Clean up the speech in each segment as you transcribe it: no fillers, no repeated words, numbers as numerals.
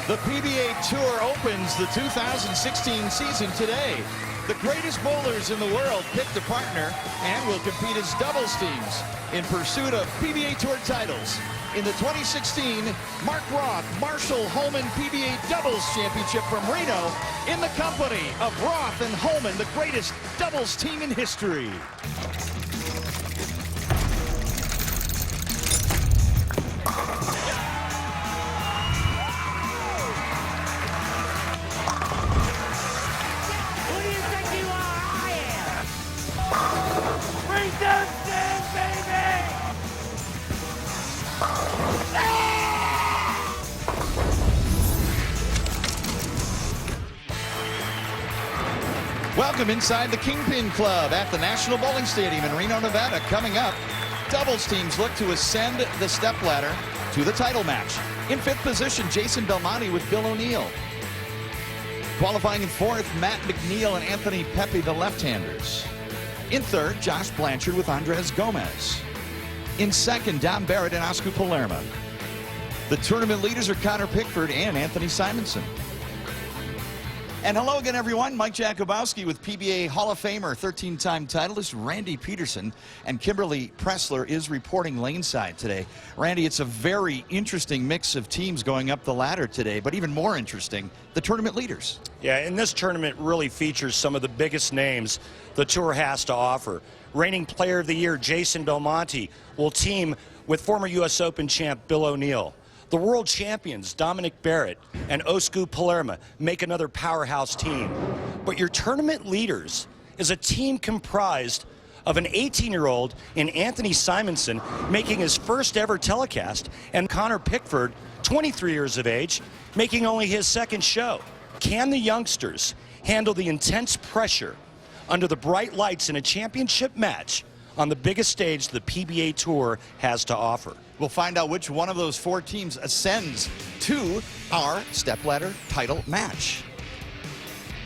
The PBA Tour opens the 2016 season today. The greatest bowlers in the world picked a partner and will compete as doubles teams in pursuit of PBA Tour titles. In the 2016 Mark Roth Marshall Holman PBA Doubles Championship from Reno, in the company of Roth and Holman, the greatest doubles team in history. Welcome inside the Kingpin Club at the National Bowling Stadium in Reno, Nevada. Coming up, doubles teams look to ascend the stepladder to the title match. In fifth position, Jason Belmonte with Bill O'Neill. Qualifying in fourth, Matt McNeil and Anthony Pepe, the left-handers. In third, Josh Blanchard with Andres Gomez. In second, Dom Barrett and Oscar Palermo. The tournament leaders are Connor Pickford and Anthony Simonson. And hello again, everyone. Mike Jakubowski with PBA Hall of Famer, 13-time titleist Randy Peterson, and Kimberly Pressler is reporting laneside today. Randy, it's a very interesting mix of teams going up the ladder today, but even more interesting, the tournament leaders. Yeah, and this tournament really features some of the biggest names the tour has to offer. Reigning Player of the Year Jason Belmonte will team with former U.S. Open champ Bill O'Neill. The world champions Dominic Barrett and Oscar Palermo make another powerhouse team. But your tournament leaders is a team comprised of an 18-year-old in Anthony Simonson making his first ever telecast, and Connor Pickford, 23 years of age, making only his second show. Can the youngsters handle the intense pressure under the bright lights in a championship match on the biggest stage the PBA Tour has to offer? We'll find out which one of those four teams ascends to our stepladder title match.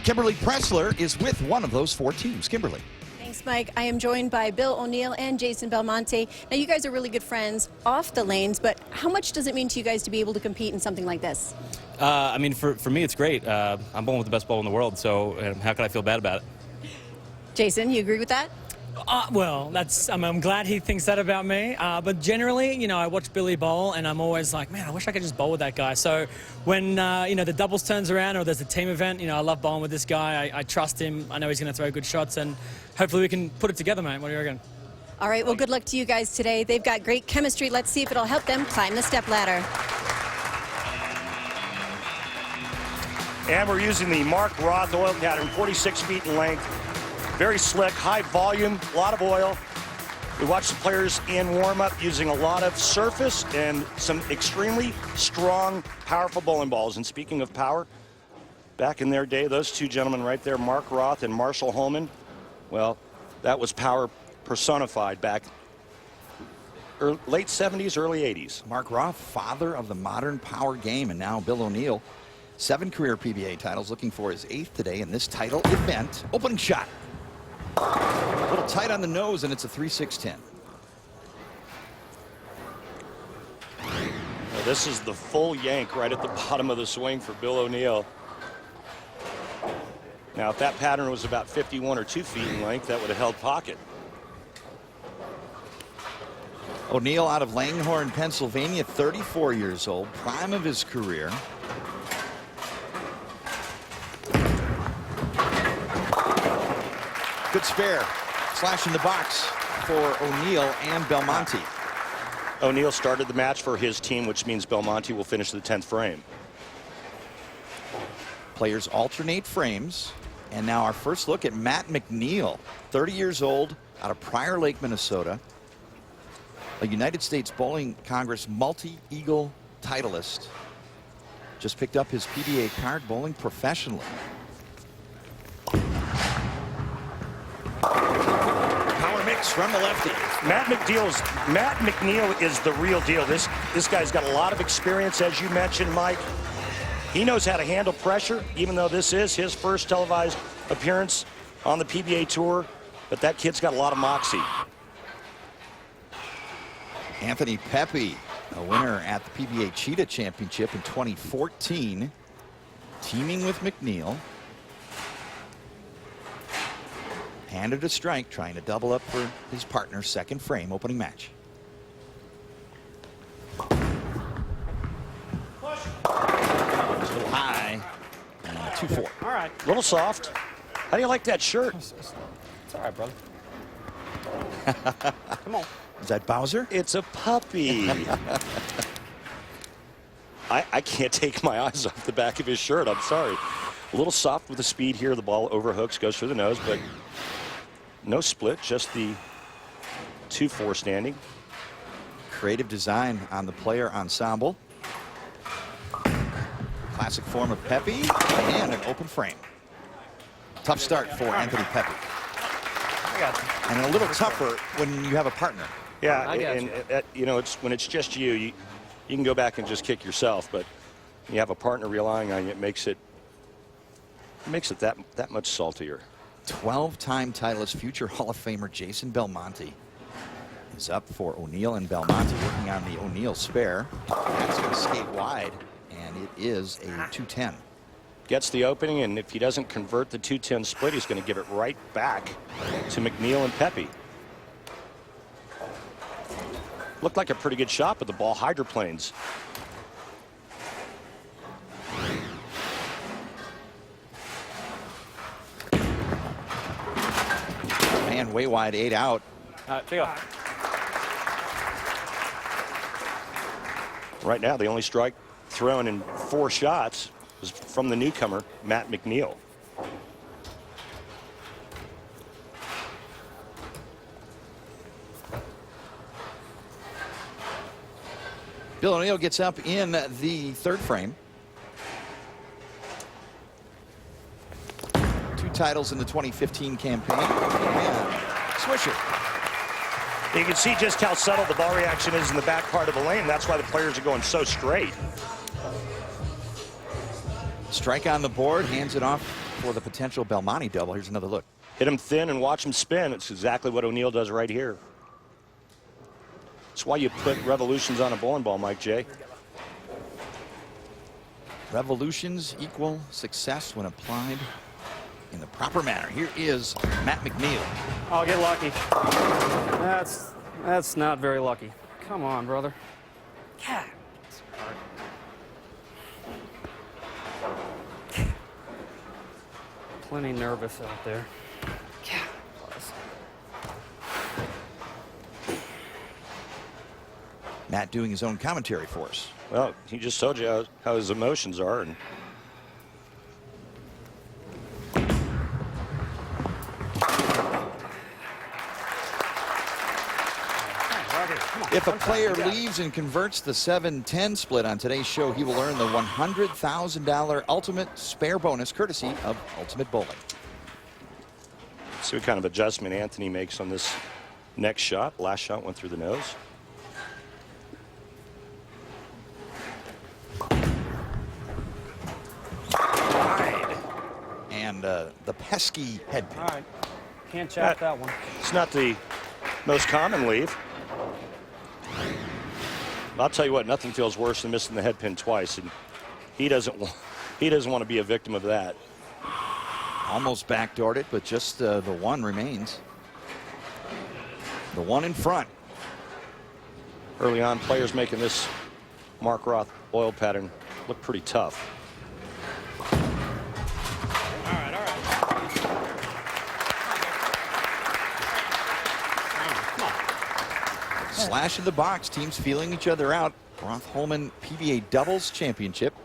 Kimberly Pressler is with one of those four teams. Kimberly. Thanks, Mike. I am joined by Bill O'Neill and Jason Belmonte. Now, you guys are really good friends off the lanes, but how much does it mean to you guys to be able to compete in something like this? I mean, for me, it's great. I'm bowling with the best bowler in the world, so how can I feel bad about it? Jason, you agree with that? Well, I'm glad he thinks that about me. But generally, you know, I watch Billy bowl, and I'm always like, man, I wish I could just bowl with that guy. So when, you know, the doubles turns around or there's a team event, you know, I love bowling with this guy. I trust him. I know he's going to throw good shots, and hopefully we can put it together, mate. What do you reckon? All right, well, good luck to you guys today. They've got great chemistry. Let's see if it'll help them climb the stepladder. And we're using the Mark Roth oil pattern, 46 feet in length. Very slick, high volume, a lot of oil. We watch the players in warm-up using a lot of surface and some extremely strong, powerful bowling balls. And speaking of power, back in their day, those two gentlemen right there, Mark Roth and Marshall Holman, well, that was power personified back late 70s, early 80s. Mark Roth, father of the modern power game, and now Bill O'Neill, 7 career PBA titles, looking for his 8th today in this title event. Opening shot. A little tight on the nose, and it's a 3-6-10. Now, this is the full yank right at the bottom of the swing for Bill O'Neill. Now, if that pattern was about 51 or 2 feet in length, that would have held pocket. O'Neill out of Langhorne, Pennsylvania, 34 years old, prime of his career. Good spare. Slash in the box for O'Neill and Belmonte. O'Neill started the match for his team, which means Belmonte will finish the 10th frame. Players alternate frames. And now our first look at Matt McNeil, 30 years old, out of Prior Lake, Minnesota. A United States Bowling Congress multi-eagle titleist. Just picked up his PBA card bowling professionally. Power mix from the lefty. Matt McNeil is the real deal. This guy's got a lot of experience, as you mentioned, Mike. He knows how to handle pressure, even though this is his first televised appearance on the PBA Tour. But that kid's got a lot of moxie. Anthony Pepe A winner at the PBA Cheetah Championship in 2014, teaming with McNeil. Handed a strike, trying to double up for his partner's second frame opening match. A little high. 2-4. All right. A little soft. How do you like that shirt? It's all right, brother. Come on. Is that Bowser? It's a puppy. I can't take my eyes off the back of his shirt. I'm sorry. A little soft with the speed here. The ball overhooks, goes through the nose, but no split, just the 2-4 standing. Creative design on the player ensemble. Classic form of Pepe and an open frame. Tough start for Anthony Pepe. I got you. And a little tougher when you have a partner. Yeah, I got and you. you know, it's when it's just you can go back and just kick yourself, but you have a partner relying on you, it makes it that much saltier. 12-time titleist future Hall of Famer Jason Belmonte is up for O'Neill, and Belmonte working on the O'Neill spare. That's going to skate wide, and it is a 210. Gets the opening, and if he doesn't convert the 210 split, he's going to give it right back to McNeil and Pepe. Looked like a pretty good shot, but the ball hydroplanes. Man, way wide, 8 out. All right, take off. Right now, the only strike thrown in 4 shots was from the newcomer, Matt McNeil. Bill O'Neill gets up in the third frame. 2 titles in the 2015 campaign. And swisher. You can see just how subtle the ball reaction is in the back part of the lane. That's why the players are going so straight. Strike on the board, hands it off for the potential Belmonte double. Here's another look. Hit him thin and watch him spin. It's exactly what O'Neill does right here. That's why you put revolutions on a bowling ball, Mike J. Revolutions equal success when applied in the proper manner. Here is Matt McNeil. I'll get lucky. That's not very lucky. Come on, brother. God. Plenty nervous out there. God. Matt doing his own commentary for us. Well, he just told you how his emotions are. And If a player leaves and converts the 7-10 split on today's show, he will earn the $100,000 ultimate spare bonus courtesy of Ultimate Bowling. see what kind of adjustment Anthony makes on this next shot. Last shot went through the nose. And the pesky head pin. All right. Can't chop that one. It's not the most common leave. I'll tell you what, nothing feels worse than missing the head pin twice, and he doesn't want to be a victim of that. Almost backdoored it, but just the one remains. The one in front. Early on, players making this Mark Roth oil pattern look pretty tough. Slash in the box, teams feeling each other out. Roth-Holman PBA Doubles Championship.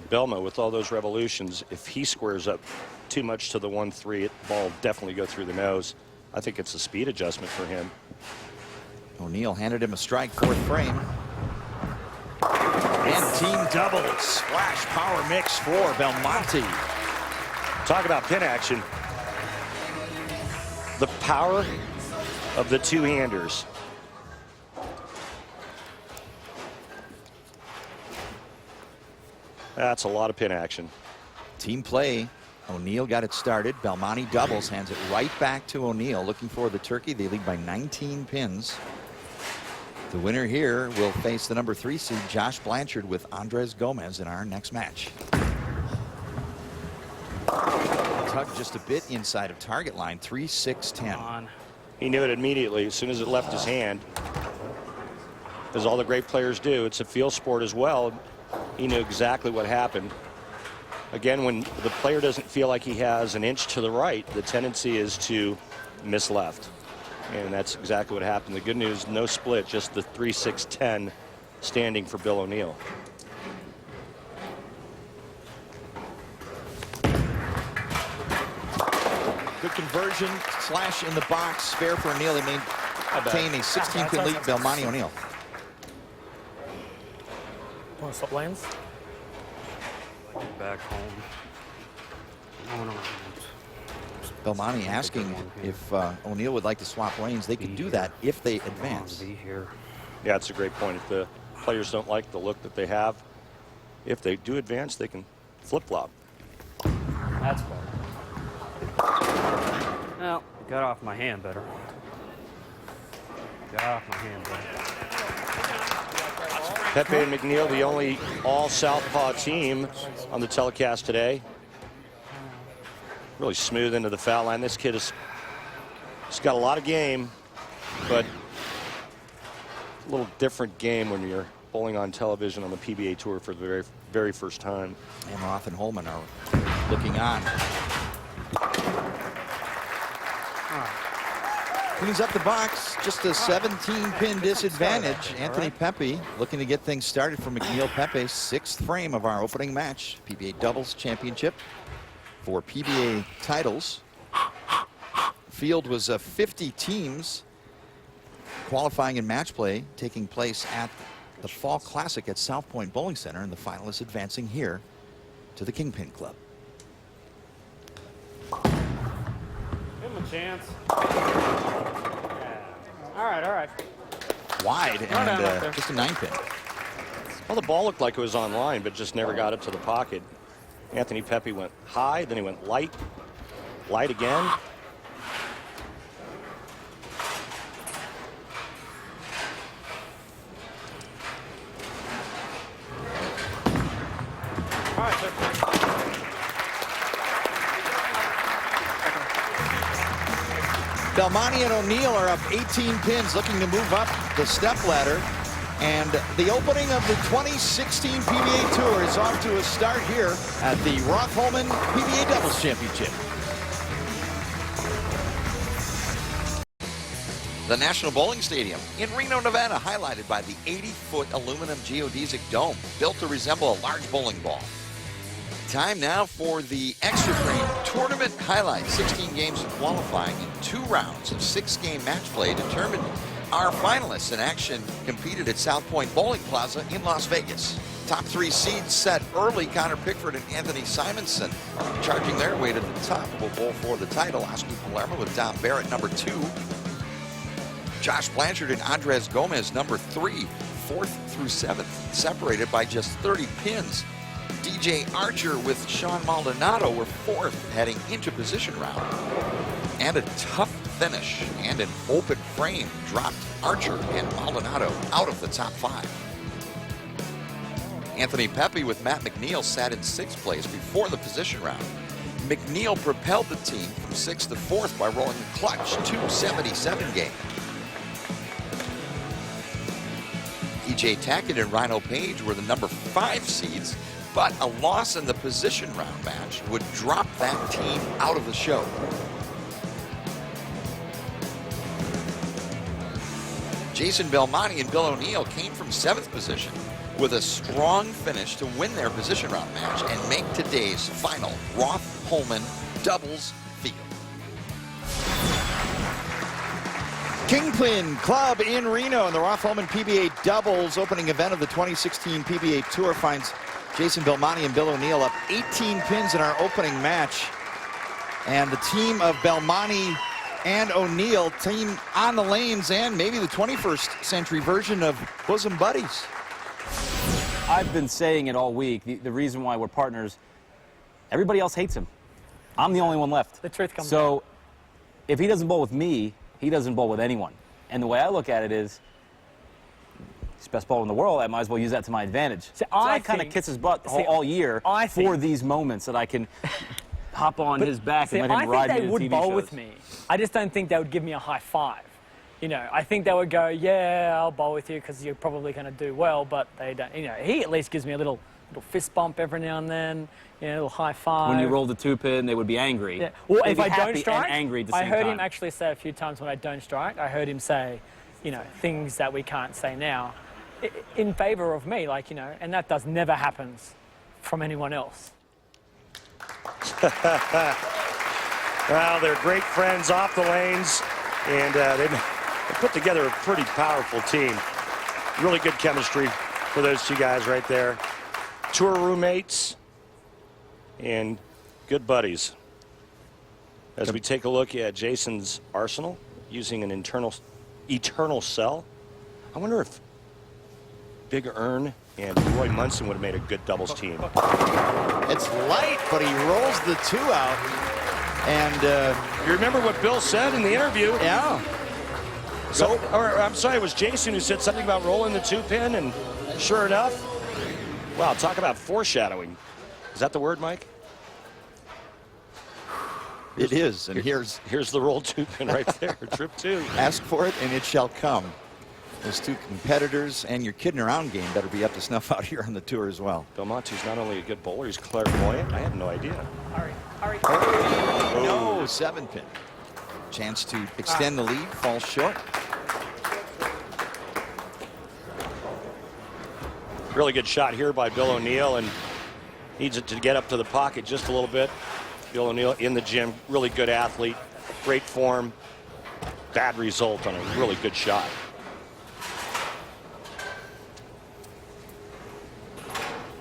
Belmo with all those revolutions, if he squares up too much to the 1-3, the ball will definitely go through the nose. I think it's a speed adjustment for him. O'Neill handed him a strike, fourth frame. And team doubles. Splash power mix for Belmonte. Talk about pin action. The power of the two-handers. That's a lot of pin action. Team play O'Neill got it started. Belmonte doubles, hands it right back to O'Neill. Looking for the turkey. They lead by 19 pins. The winner here will face the number 3 seed Josh Blanchard with Andres Gomez in our next match. Tugged just a bit inside of target line. 3-6-10. He knew it immediately as soon as it left his hand. As all the great players do, it's a field sport as well. He knew exactly what happened. Again, when the player doesn't feel like he has an inch to the right, the tendency is to miss left. And that's exactly what happened. The good news, no split, just the 3-6-10 standing for Bill O'Neill. Good conversion, slash in the box, spare for O'Neill. They maintain a 16-pin lead, Belmonte O'Neill. Want to swap lanes? Back home. Belmonte asking if O'Neill would like to swap lanes. They could do that if they advance. Yeah, it's a great point. If the players don't like the look that they have, if they do advance, they can flip-flop. That's better. Well, got off my hand better. Got off my hand better. Pepe and McNeil, the only all-Southpaw team on the telecast today. Really smooth into the foul line. This kid he's got a lot of game, but a little different game when you're bowling on television on the PBA Tour for the very first time. And Roth and Holman are looking on. Cleans up the box, just a 17-pin disadvantage. Anthony Pepe looking to get things started for McNeil Pepe. 6th frame of our opening match. PBA Doubles Championship for PBA titles. Field was 50 teams qualifying in match play, taking place at the Fall Classic at South Point Bowling Center, and the finalists advancing here to the Kingpin Club. Give him a chance. All right. Wide and just a 9-pin. Well, the ball looked like it was on line, but just never got up to the pocket. Anthony Pepe went high, then he went light again. All right, sir. Belmonte and O'Neill are up 18 pins, looking to move up the step ladder. And the opening of the 2016 PBA Tour is off to a start here at the Roth-Holman PBA Doubles Championship. The National Bowling Stadium in Reno, Nevada, highlighted by the 80-foot aluminum geodesic dome, built to resemble a large bowling ball. Time now for the Extra Frame Tournament highlights. 16 games of qualifying and 2 rounds of 6-game match play determined our finalists in action. Competed at South Point Bowling Plaza in Las Vegas. Top 3 seeds set early. Connor Pickford and Anthony Simonson charging their way to the top. Will bowl for the title. Oscar Palermo with Don Barrett, number 2. Josh Blanchard and Andres Gomez, number 3. 4th through 7th, separated by just 30 pins. DJ Archer with Sean Maldonado were 4th, heading into position round. And a tough finish and an open frame dropped Archer and Maldonado out of the top 5. Anthony Pepe with Matt McNeil sat in 6th place before the position round. McNeil propelled the team from 6th to 4th by rolling a clutch 277 game. EJ Tackett and Rhino Page were the number 5 seeds, but a loss in the position round match would drop that team out of the show. Jason Belmonte and Bill O'Neill came from 7th position with a strong finish to win their position round match and make today's final Roth-Holman doubles field. Kingpin Club in Reno, and the Roth-Holman PBA doubles opening event of the 2016 PBA Tour finds Jason Belmonte and Bill O'Neill up 18 pins in our opening match. And the team of Belmonte and O'Neill, team on the lanes, and maybe the 21st century version of bosom buddies. I've been saying it all week. The reason why we're partners, everybody else hates him. I'm the only one left. The truth comes out. So if he doesn't bowl with me, he doesn't bowl with anyone. And the way I look at it is, he's the best bowler in the world. I might as well use that to my advantage. See, So I I kind of think- kiss his butt see, all year I for think- these moments that I can hop on his back See, and let him ride I think me they to would TV bowl shows. with me. I just don't think they would give me a high five. You know, I think they would go, yeah, I'll bowl with you because you're probably going to do well, but they don't. You know, he at least gives me a little fist bump every now and then, you know, a little high five. When you roll the 2-pin, they would be angry. Yeah. Well, They'd if be I happy don't strike, and angry at the I same heard time. him actually say a few times when I don't strike, I heard him say, you know, things that we can't say now in favor of me, like, you know, and that never happens from anyone else. Well, they're great friends off the lanes, and they put together a pretty powerful team. Really good chemistry for those two guys right there. Tour roommates and good buddies. As we take a look at Jason's arsenal using an eternal cell, I wonder if Big Earn and Roy Munson would have made a good doubles team. It's light, but he rolls the 2 out. And, You remember what Bill said in the interview? yeah. I'm sorry, it was Jason who said something about rolling the 2-pin, and sure enough, wow, talk about foreshadowing. Is that the word, Mike? It is, and here's the roll 2-pin right there, trip 2. ask for it and it shall come. Those two competitors and your kidding around game better be up to snuff out here on the tour as well. Belmonte's not only a good bowler, he's clairvoyant. I had no idea. Hurry. No, 7-pin. Chance to extend the lead, falls short. Really good shot here by Bill O'Neill, and needs it to get up to the pocket just a little bit. Bill O'Neill in the gym, really good athlete, great form. Bad result on a really good shot.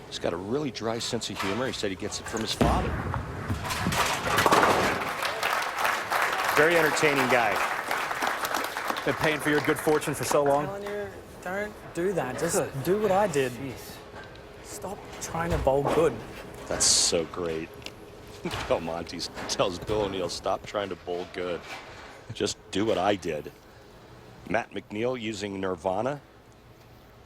He's got a really dry sense of humor. He said he gets it from his father. Very entertaining guy. Been paying for your good fortune for so long. Telling you, don't do that. Just do what I did. Stop trying to bowl good. That's so great. Belmonte tells Bill O'Neill, stop trying to bowl good. Just do what I did. Matt McNeil using Nirvana.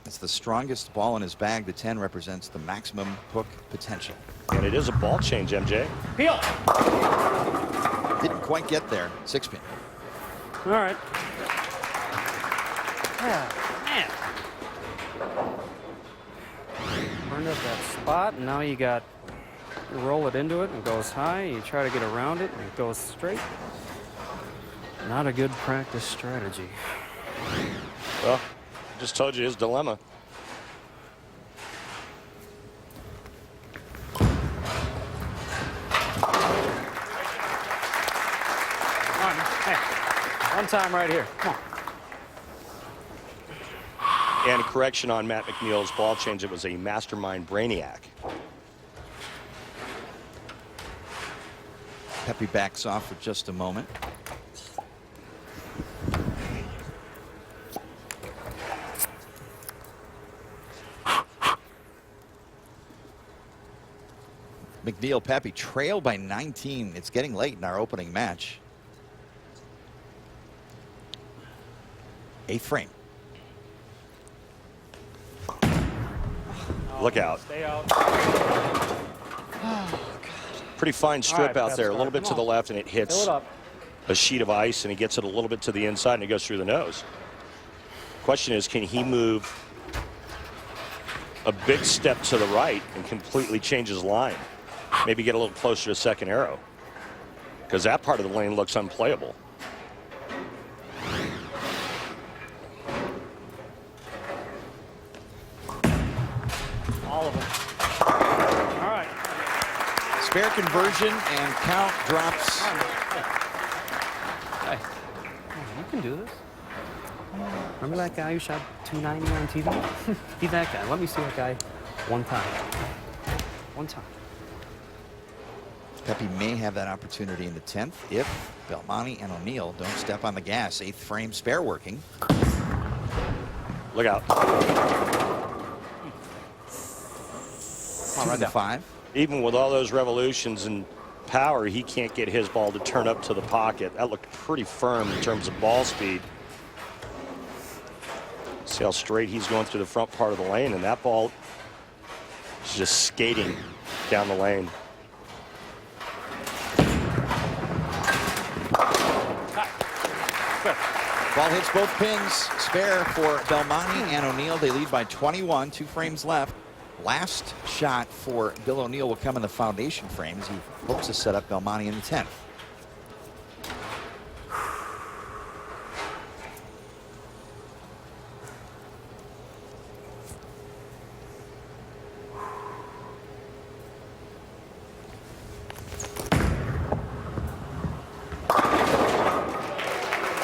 It's the strongest ball in his bag. The 10 represents the maximum hook potential. And it is a ball change, MJ. Peel. Didn't quite get there. 6-pin. All right. Yeah, man. Burned up that spot, and now you roll it into it, and it goes high. You try to get around it, and it goes straight. Not a good practice strategy. Well, just told you his dilemma. Come on, hey, one time right here. Come on. And correction on Matt McNeil's ball change. It was a mastermind brainiac. Pepe backs off for just a moment. McNeil, Pepe trail by 19. It's getting late in our opening match. 8th frame. Look out. Stay out. Pretty fine strip All right, out there. A little bit come to the on. left, and it Fill hits it up. a sheet of ice, and he gets it a little bit to the inside, and it goes through the nose. Question is, can he move a big step to the right and completely change his line? Maybe get a little closer to second arrow, because that part of the lane looks unplayable. All of them. All right. Spare conversion and count drops. Hey, you can do this. Remember that guy who shot 290 on TV? Be that guy. Let me see that guy one time. One time. Pepe may have that opportunity in the 10th if Belmonte and O'Neill don't step on the gas. 8th frame, spare working. Look out. On the 5. Even with all those revolutions and power, he can't get his ball to turn up to the pocket. That looked pretty firm in terms of ball speed. See how straight he's going through the front part of the lane, and that ball is just skating down the lane. Ball hits both pins. Spare for Belmonte and O'Neill. They lead by 21. 2 frames left. Last shot for Bill O'Neill will come in the foundation frame as he hopes to set up Belmonte in the 10th.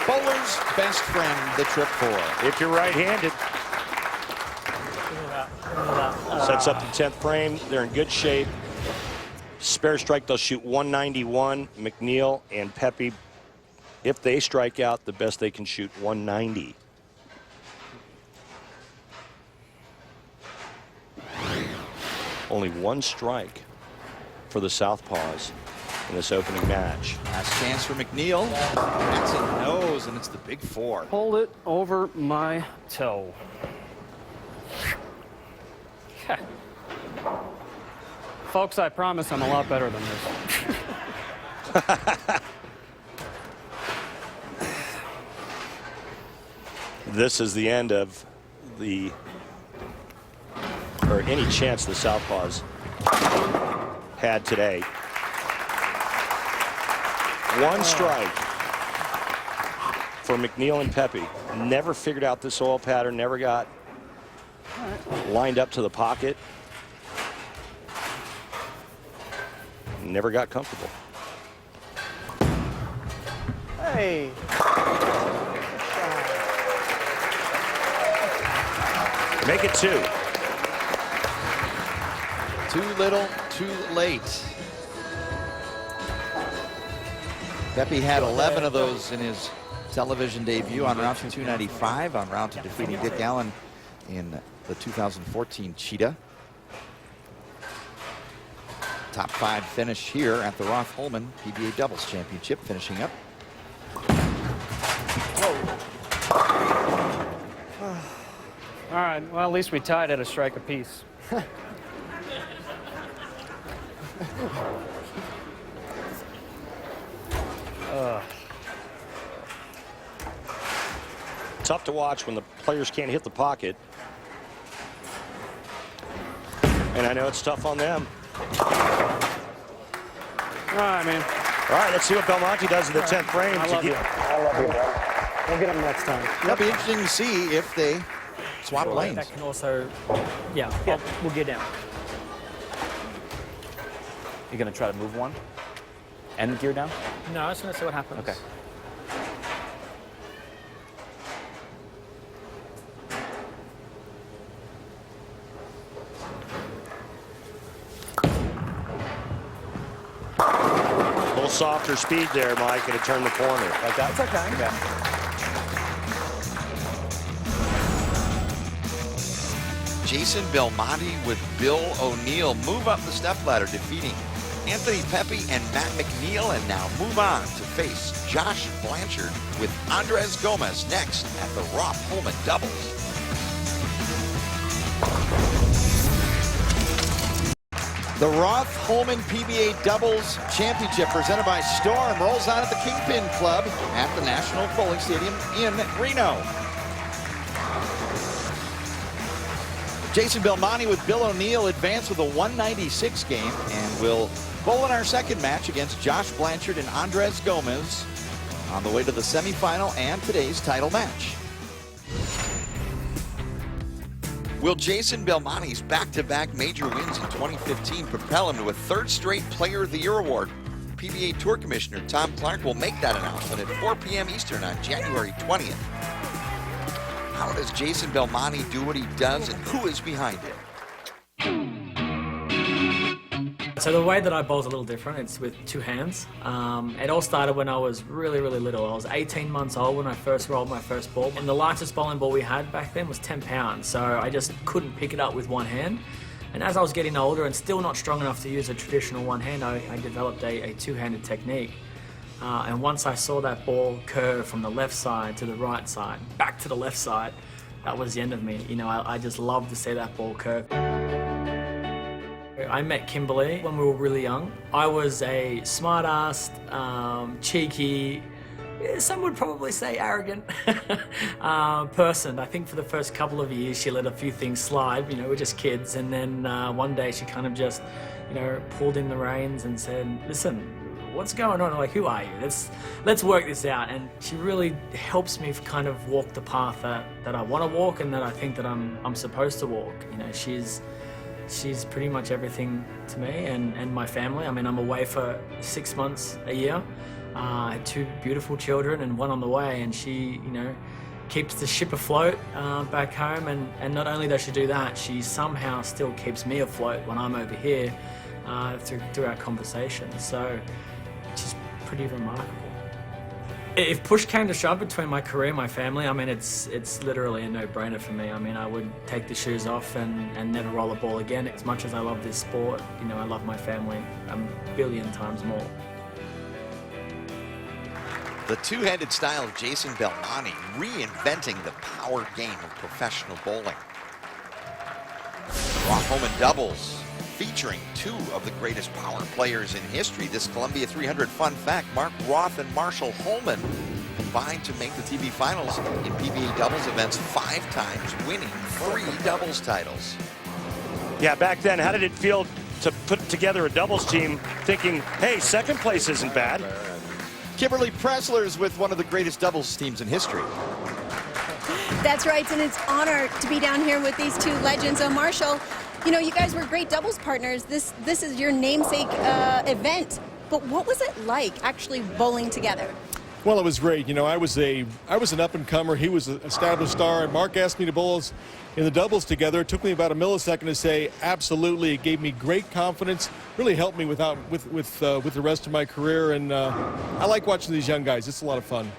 Bowler's best friend, the trip 4. If you're right-handed, sets up the 10th frame. They're in good shape. Spare strike, they'll shoot 191. McNeil and Pepe, if they strike out, the best they can shoot 190. Only 1 strike for the Southpaws in this opening match. Last chance for McNeil. That's a nose, and it's the big 4. Hold it over my toe. Folks, I promise I'm a lot better than this. This is the end of the, or any chance the Southpaws had today. 1 strike for McNeil and Pepe. Never figured out this oil pattern, never got lined up to the pocket. Never got comfortable. Hey. Make it 2. Too little, too late. Pepe had 11 of those in his television debut on route to 295, en route to defeating Dick Allen in the 2014 Cheetah. Top 5 finish here at the Roth-Holman PBA Doubles Championship, finishing up. All right, well, at least we tied at a strike apiece. Tough to watch when the players can't hit the pocket. And I know it's tough on them. All right, man. All right, let's see what Belmonte does in the 10th frame. I love you. I love you, bro. We'll get him next time. It'll be interesting to see if they swap lanes. That can also, yeah, we'll get down. You're going to try to move one? And gear down? No, I just want to see what happens. Okay. A little softer speed there, Mike, and it turned the corner. Like that? It's okay. Yeah. Jason Belmonte with Bill O'Neill move up the stepladder, defeating Anthony Pepe and Matt McNeil, and now move on to face Josh Blanchard with Andres Gomez next at the Roth-Holman Doubles. The Roth-Holman PBA Doubles Championship presented by Storm rolls on at the Kingpin Club at the National Bowling Stadium in Reno. Jason Belmonte with Bill O'Neill advance with a 196 game and will bowl in our second match against Josh Blanchard and Andres Gomez on the way to the semifinal and today's title match. Will Jason Belmonte's back-to-back major wins in 2015 propel him to a 3rd straight Player of the Year award? PBA Tour Commissioner Tom Clark will make that announcement at 4 p.m. Eastern on January 20th. How does Jason Belmonte do what he does, and who is behind it? So the way that I bowl is a little different. It's with 2 hands. It all started when I was really, really little. I was 18 months old when I first rolled my first ball. And the lightest bowling ball we had back then was 10 pounds. So I just couldn't pick it up with one hand. And as I was getting older and still not strong enough to use a traditional one hand, I developed a two-handed technique. And once I saw that ball curve from the left side to the right side, back to the left side, that was the end of me. You know, I just loved to see that ball curve. I met Kimberly when we were really young. I was a smart-assed, cheeky, some would probably say arrogant person. I think for the first couple of years she let a few things slide, you know, we're just kids, and then one day she kind of just, you know, pulled in the reins and said, listen, what's going on? I'm like, who are you? Let's work this out. And she really helps me kind of walk the path that I want to walk and that I think that I'm supposed to walk. You know, she's pretty much everything to me and my family. I mean, I'm away for 6 months a year. I had 2 beautiful children and 1 on the way, and she, you know, keeps the ship afloat back home. And not only does she do that, she somehow still keeps me afloat when I'm over here through our conversations. So she's pretty remarkable. If push came to shove between my career and my family, I mean, it's literally a no-brainer for me. I mean, I would take the shoes off and never roll a ball again. As much as I love this sport, you know, I love my family a billion times more. The two-handed style of Jason Belmonte, reinventing the power game of professional bowling. Roth-Homan doubles, featuring 2 of the greatest power players in history. This Columbia 300 fun fact, Mark Roth and Marshall Holman combined to make the TV finals in PBA doubles events 5 times, winning 3 doubles titles. Yeah, back then, how did it feel to put together a doubles team thinking, hey, second place isn't bad? Kimberly Pressler's with one of the greatest doubles teams in history. That's right, and it's an honor to be down here with these 2 legends. So Marshall, you know, you guys were great doubles partners. This is your namesake event. But what was it like actually bowling together? Well, it was great. You know, I was an up-and-comer. He was an established star. And Mark asked me to bowl us in the doubles together. It took me about a millisecond to say absolutely. It gave me great confidence. Really helped me with the rest of my career. And I like watching these young guys. It's a lot of fun.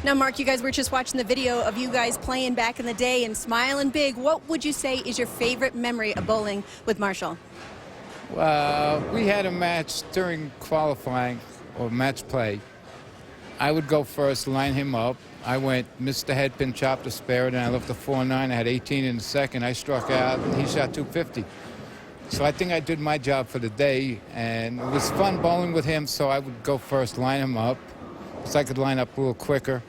Now, Mark, you guys were just watching the video of you guys playing back in the day and smiling big. What would you say is your favorite memory of bowling with Marshall? We had a match during qualifying or match play. I would go first, line him up. I went, missed the head pin, chopped the spare, and I left the 4-9. I had 18 in the second. I struck out, and he shot 250. So I think I did my job for the day, and it was fun bowling with him, so I would go first, line him up, so I could line up a little quicker.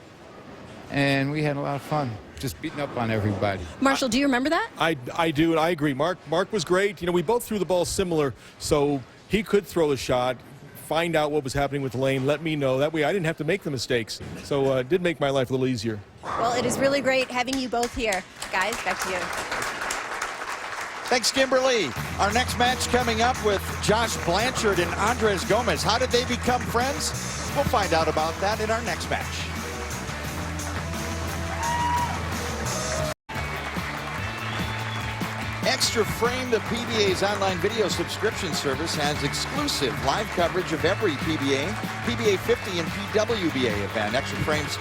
And we had a lot of fun, just beating up on everybody. Marshall, do you remember that? I do, and I agree. Mark was great. You know, we both threw the ball similar, so he could throw the shot, find out what was happening with the lane, let me know. That way I didn't have to make the mistakes. So it did make my life a little easier. Well, it is really great having you both here. Guys, back to you. Thanks, Kimberly. Our next match coming up with Josh Blanchard and Andres Gomez. How did they become friends? We'll find out about that in our next match. Extra Frame, the PBA's online video subscription service, has exclusive live coverage of every PBA, PBA 50, and PWBA event. Extra Frame's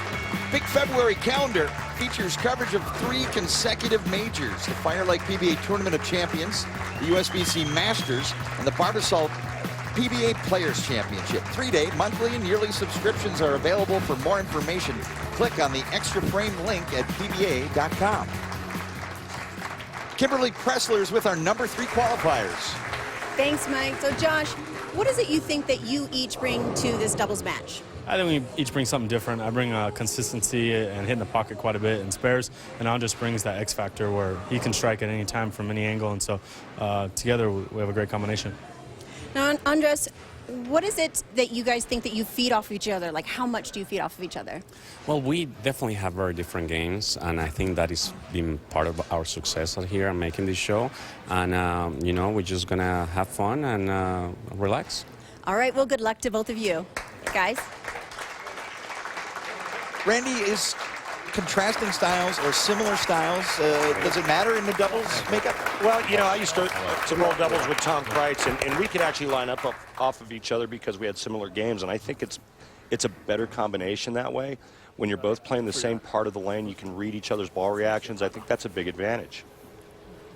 big February calendar features coverage of 3 consecutive majors: the Fire Lake PBA Tournament of Champions, the USBC Masters, and the Barbasol PBA Players Championship. 3-day, monthly, and yearly subscriptions are available. For more information, click on the Extra Frame link at pba.com. Kimberly Pressler is with our number 3 qualifiers. Thanks, Mike. So, Josh, what is it you think that you each bring to this doubles match? I think we each bring something different. I bring consistency and hitting the pocket quite a bit in spares, and Andres brings that X factor where he can strike at any time from any angle, and so together we have a great combination. Now, Andres, what is it that you guys think that you feed off of each other? Like, how much do you feed off of each other? Well, we definitely have very different games, and I think that is been part of our success here and making this show. And, you know, we're just going to have fun and relax. All right, well, good luck to both of you. Guys? Randy, is contrasting styles or similar styles, does it matter in the doubles makeup? Well, you know, I used to roll doubles with Tom Kreitz, and we could actually line up off of each other because we had similar games, and I think it's a better combination that way. When you're both playing the same part of the lane, you can read each other's ball reactions. I think that's a big advantage.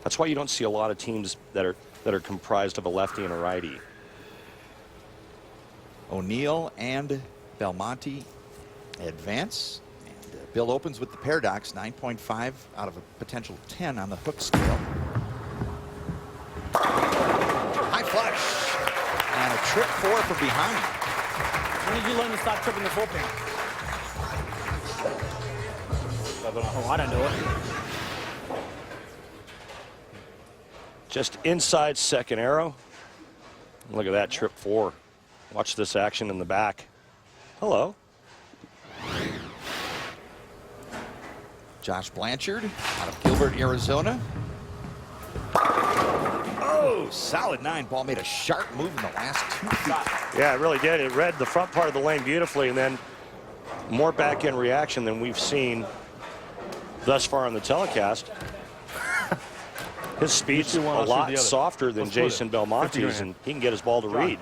That's why you don't see a lot of teams that are comprised of a lefty and a righty. O'Neill and Belmonte advance. And Bill opens with the paradox, 9.5 out of a potential 10 on the hook scale. High flush. And a trip 4 from behind. When did you learn to stop tripping the 4-pin? Oh, I don't do it. Just inside second arrow. Look at that, trip 4. Watch this action in the back. Hello. Josh Blanchard out of Gilbert, Arizona. Oh, solid 9. Ball made a sharp move in the last 2 feet. Yeah, it really did. It read the front part of the lane beautifully, and then more back-end reaction than we've seen thus far on the telecast. His speed's a lot softer than Jason Belmonte's, and he can get his ball to read.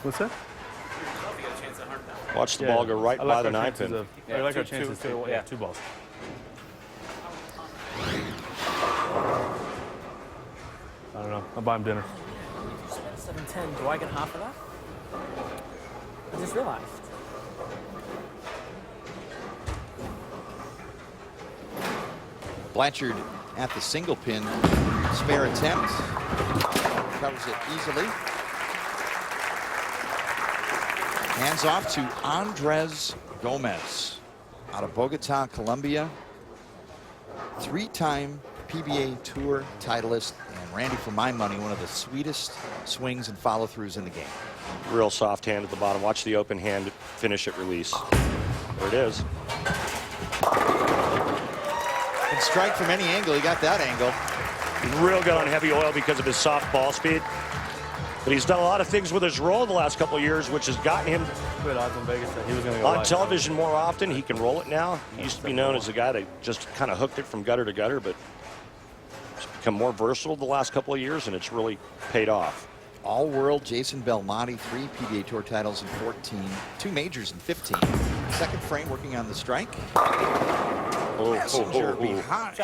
What's that? Watch the ball go right by the 9-pin. I like our chances too. Yeah, 2 balls. I don't know. I'll buy him dinner. 7-10. Do I get half of that? I just realized. Blanchard at the single pin. Spare attempt. Covers it easily. Hands off to Andres Gomez out of Bogota, Colombia. 3-time PBA Tour titleist, and Randy, for my money, one of the sweetest swings and follow-throughs in the game. Real soft hand at the bottom. Watch the open hand finish at release. There it is. Can strike from any angle. He got that angle. Real good on heavy oil because of his soft ball speed. But he's done a lot of things with his roll the last couple of years, which has gotten him Good odds in Vegas that he was going to go on live. television more often. He can roll it now. He used to be known as a guy that just kind of hooked it from gutter to gutter, but he's become more versatile the last couple of years, and it's really paid off. All-world Jason Belmonte, 3 PBA Tour titles in 14, 2 majors in 15. Second frame working on the strike. Messenger behind.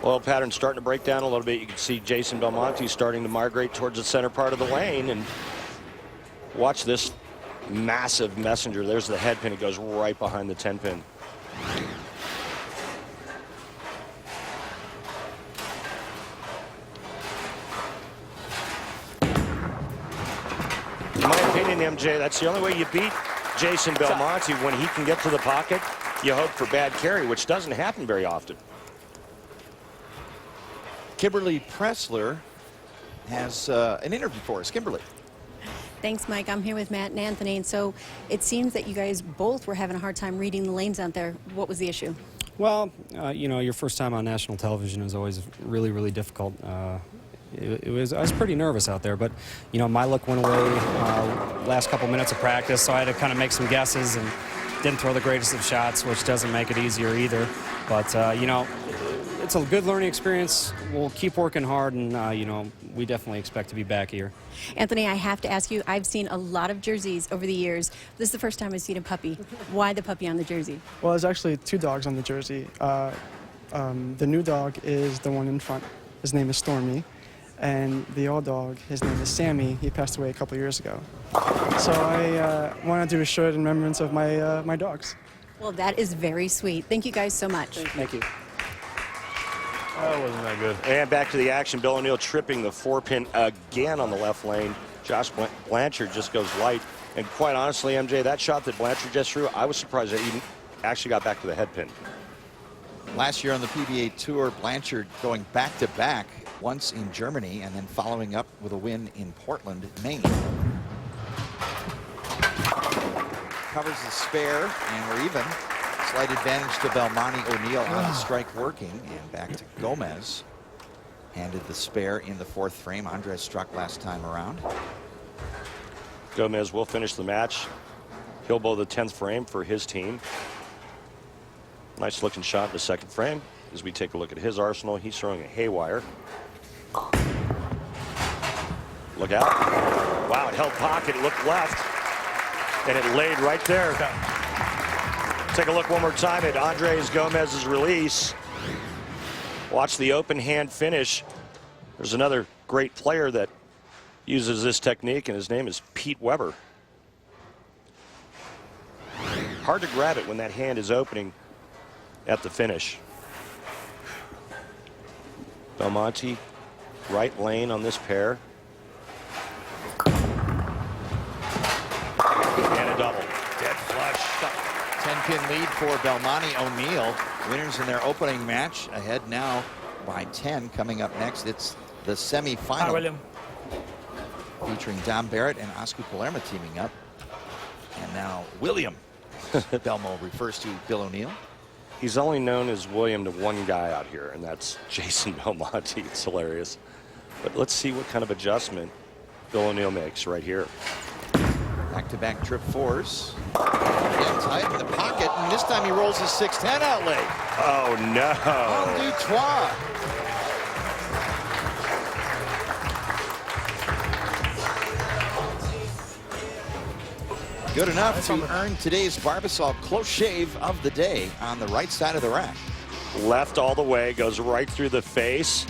Oil pattern starting to break down a little bit. You can see Jason Belmonte starting to migrate towards the center part of the lane, and watch this massive messenger. There's the head pin. It goes right behind the 10-pin. In my opinion, MJ, that's the only way you beat Jason Belmonte. When he can get to the pocket, you hope for bad carry, which doesn't happen very often. Kimberly Pressler has an interview for us. Kimberly. Thanks, Mike. I'm here with Matt and Anthony. And so it seems that you guys both were having a hard time reading the lanes out there. What was the issue? Well, you know, your first time on national television is always really, really difficult. I was pretty nervous out there, but, you know, my luck went away last couple minutes of practice, so I had to kind of make some guesses and didn't throw the greatest of shots, which doesn't make it easier either. But, you know, it's a good learning experience. We'll keep working hard, and, you know, we definitely expect to be back here. Anthony, I have to ask you, I've seen a lot of jerseys over the years. This is the first time I've seen a puppy. Why the puppy on the jersey? Well, there's actually 2 dogs on the jersey. The new dog is the one in front. His name is Stormy. And the old dog, his name is Sammy. He passed away a couple years ago. So I wanted to do a shirt in remembrance of my, my dogs. Well, that is very sweet. Thank you guys so much. Thank you. That wasn't that good. And back to the action. Bill O'Neill tripping the 4-pin again on the left lane. Josh Blanchard just goes light. And quite honestly, MJ, that shot that Blanchard just threw, I was surprised that he actually got back to the head pin. Last year on the PBA Tour, Blanchard going back-to-back, once in Germany and then following up with a win in Portland, Maine. Covers the spare, and we're even. Slight advantage to Belmonte. O'Neill on the strike working, and back to Gomez. Handed the spare in the 4th frame. Andres struck last time around. Gomez will finish the match. He'll bowl the 10th frame for his team. Nice looking shot in the 2nd frame. As we take a look at his arsenal, he's throwing a haywire. Look out. Wow, it held pocket, looked left, and it laid right there. Take a look one more time at Andres Gomez's release. Watch the open hand finish. There's another great player that uses this technique, and his name is Pete Weber. Hard to grab it when that hand is opening at the finish. Belmonte, right lane on this pair. And a double. Dead flush. 10-pin lead for Belmonte O'Neill. Winners in their opening match, ahead now by 10. Coming up next, it's the semifinal. Hi, William. Featuring Dom Barrett and Oscar Palermo teaming up. And now William. Belmo refers to Bill O'Neill. He's only known as William to one guy out here, and that's Jason Belmonte. It's hilarious. But let's see what kind of adjustment Bill O'Neill makes right here. Back-to-back trip fours. Again, tight in the pocket, and this time he rolls his 6-10 outlay. Oh, no. En deux trois. Good enough to earn today's Barbasol close shave of the day on the right side of the rack. Left all the way, goes right through the face.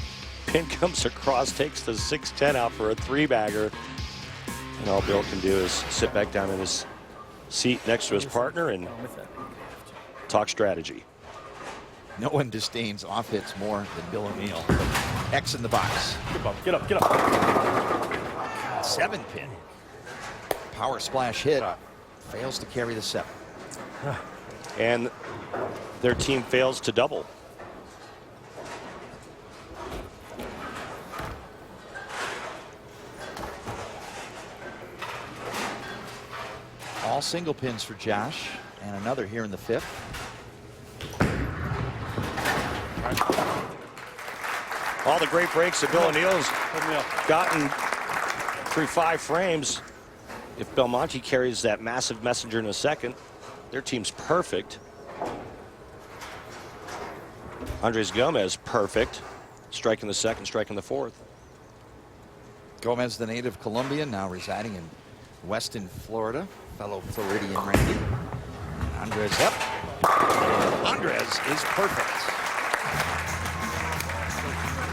Pin comes across, takes the 6-10 out for a three-bagger. And all Bill can do is sit back down in his seat next to his partner and talk strategy. No one disdains off hits more than Bill O'Neill. X in the box. Get up, get up. 7-pin. Power splash hit. Fails to carry the 7. And their team fails to double. All single pins for Josh, and another here in the 5th. All the great breaks that Bill O'Neill's gotten through 5 frames. If Belmonte carries that massive messenger in a second, their team's perfect. Andres Gomez, perfect. Striking the 2nd, striking the 4th. Gomez, the native Colombian, now residing in Weston, Florida. Fellow Floridian Randy. Andres up. Andres is perfect.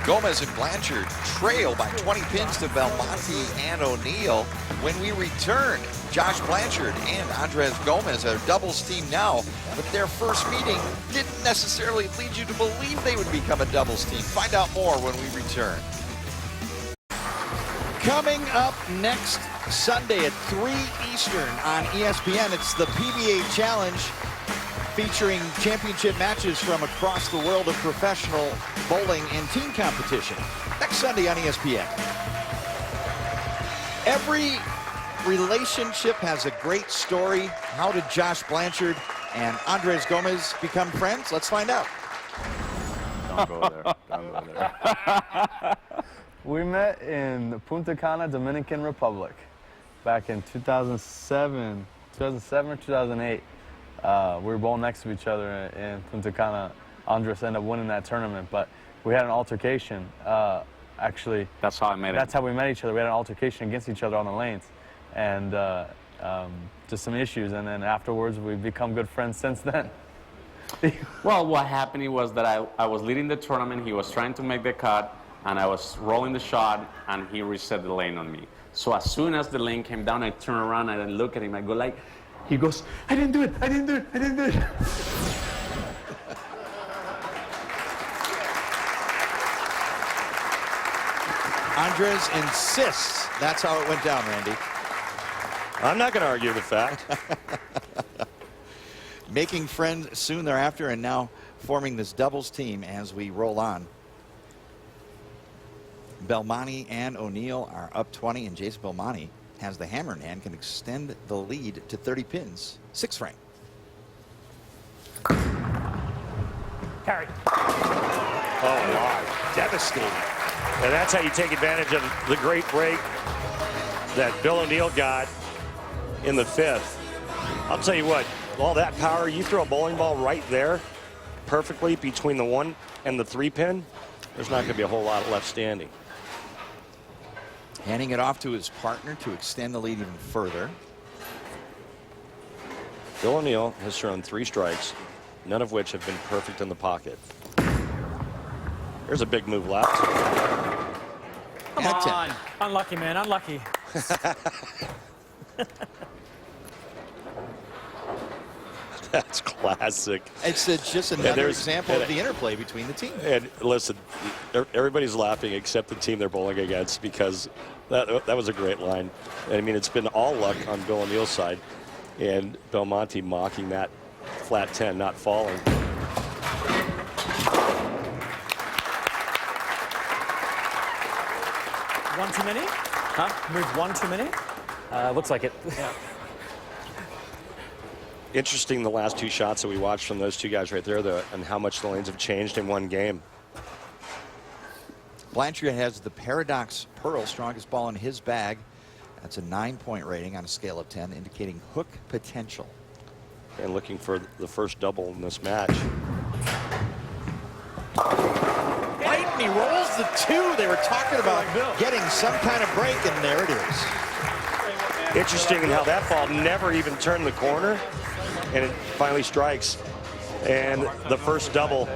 Gomez and Blanchard trail by 20 pins to Belmonte and O'Neill. When we return, Josh Blanchard and Andres Gomez are doubles team now, but their first meeting didn't necessarily lead you to believe they would become a doubles team. Find out more when we return. Coming up next Sunday at 3 Eastern on ESPN, it's the PBA Challenge, featuring championship matches from across the world of professional bowling and team competition. Next Sunday on ESPN. Every relationship has a great story. How did Josh Blanchard and Andres Gomez become friends? Let's find out. Don't go there. Don't go there. We met in Punta Cana, Dominican Republic, back in 2007 or 2008. We were both next to each other in Punta Cana. Andres ended up winning that tournament, but we had an altercation. Actually, that's how I met him. That's how we met each other. We had an altercation against each other on the lanes, and just some issues. And then afterwards, we've become good friends since then. Well, what happened was that I was leading the tournament. He was trying to make the cut, and I was rolling the shot, and he reset the lane on me. So as soon as the lane came down, I turn around and I look at him. I go like, he goes, I didn't do it, I didn't do it, I didn't do it. Andres insists that's how it went down, Randy. I'm not going to argue the fact. Making friends soon thereafter, and now forming this doubles team as we roll on. Belmonte and O'Neill are up 20, and Jason Belmonte has the hammer in hand, can extend the lead to 30 pins. 6 frame. Carry. Oh, wow. Devastating. And that's how you take advantage of the great break that Bill O'Neill got in the 5th. I'll tell you what, all that power, you throw a bowling ball right there perfectly between the 1 and the 3 pin, there's not going to be a whole lot left standing. Handing it off to his partner to extend the lead even further. Bill O'Neill has thrown 3 strikes, none of which have been perfect in the pocket. There's a big move left. Come on. Unlucky, man. Unlucky. That's classic. It's just another example of the interplay between the teams. And listen, everybody's laughing except the team they're bowling against, because that was a great line. And I mean, it's been all luck on Bill O'Neill's side, and Belmonte mocking that flat 10, not falling. One too many? Huh? Move 1 too many? Looks like it. Yeah. Interesting, the last 2 shots that we watched from those 2 guys right there, and how much the lanes have changed in one game. Blanchard has the Paradox Pearl, strongest ball in his bag. That's a 9-point rating on a scale of 10, indicating hook potential. And looking for the first double in this match. Right, and he rolls the 2. They were talking about getting some kind of break, and there it is. Interesting in how that ball never even turned the corner, and it finally strikes. And the first double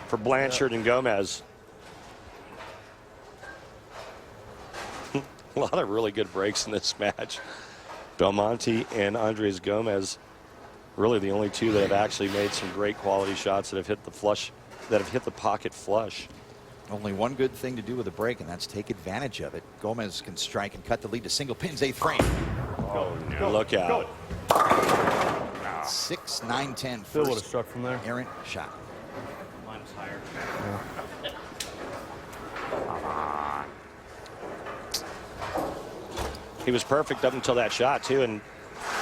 for Blanchard and Gomez. A lot of really good breaks in this match. Belmonte and Andres Gomez, really the only 2 that have actually made some great quality shots that have hit the flush, that have hit the pocket flush. Only one good thing to do with a break, and that's take advantage of it. Gomez can strike and cut the lead to single pins, 8th frame. Oh, no. Look out. 6, 9, 10. Phil would have struck from there. Errant shot. Mine was higher. He was perfect up until that shot, too, and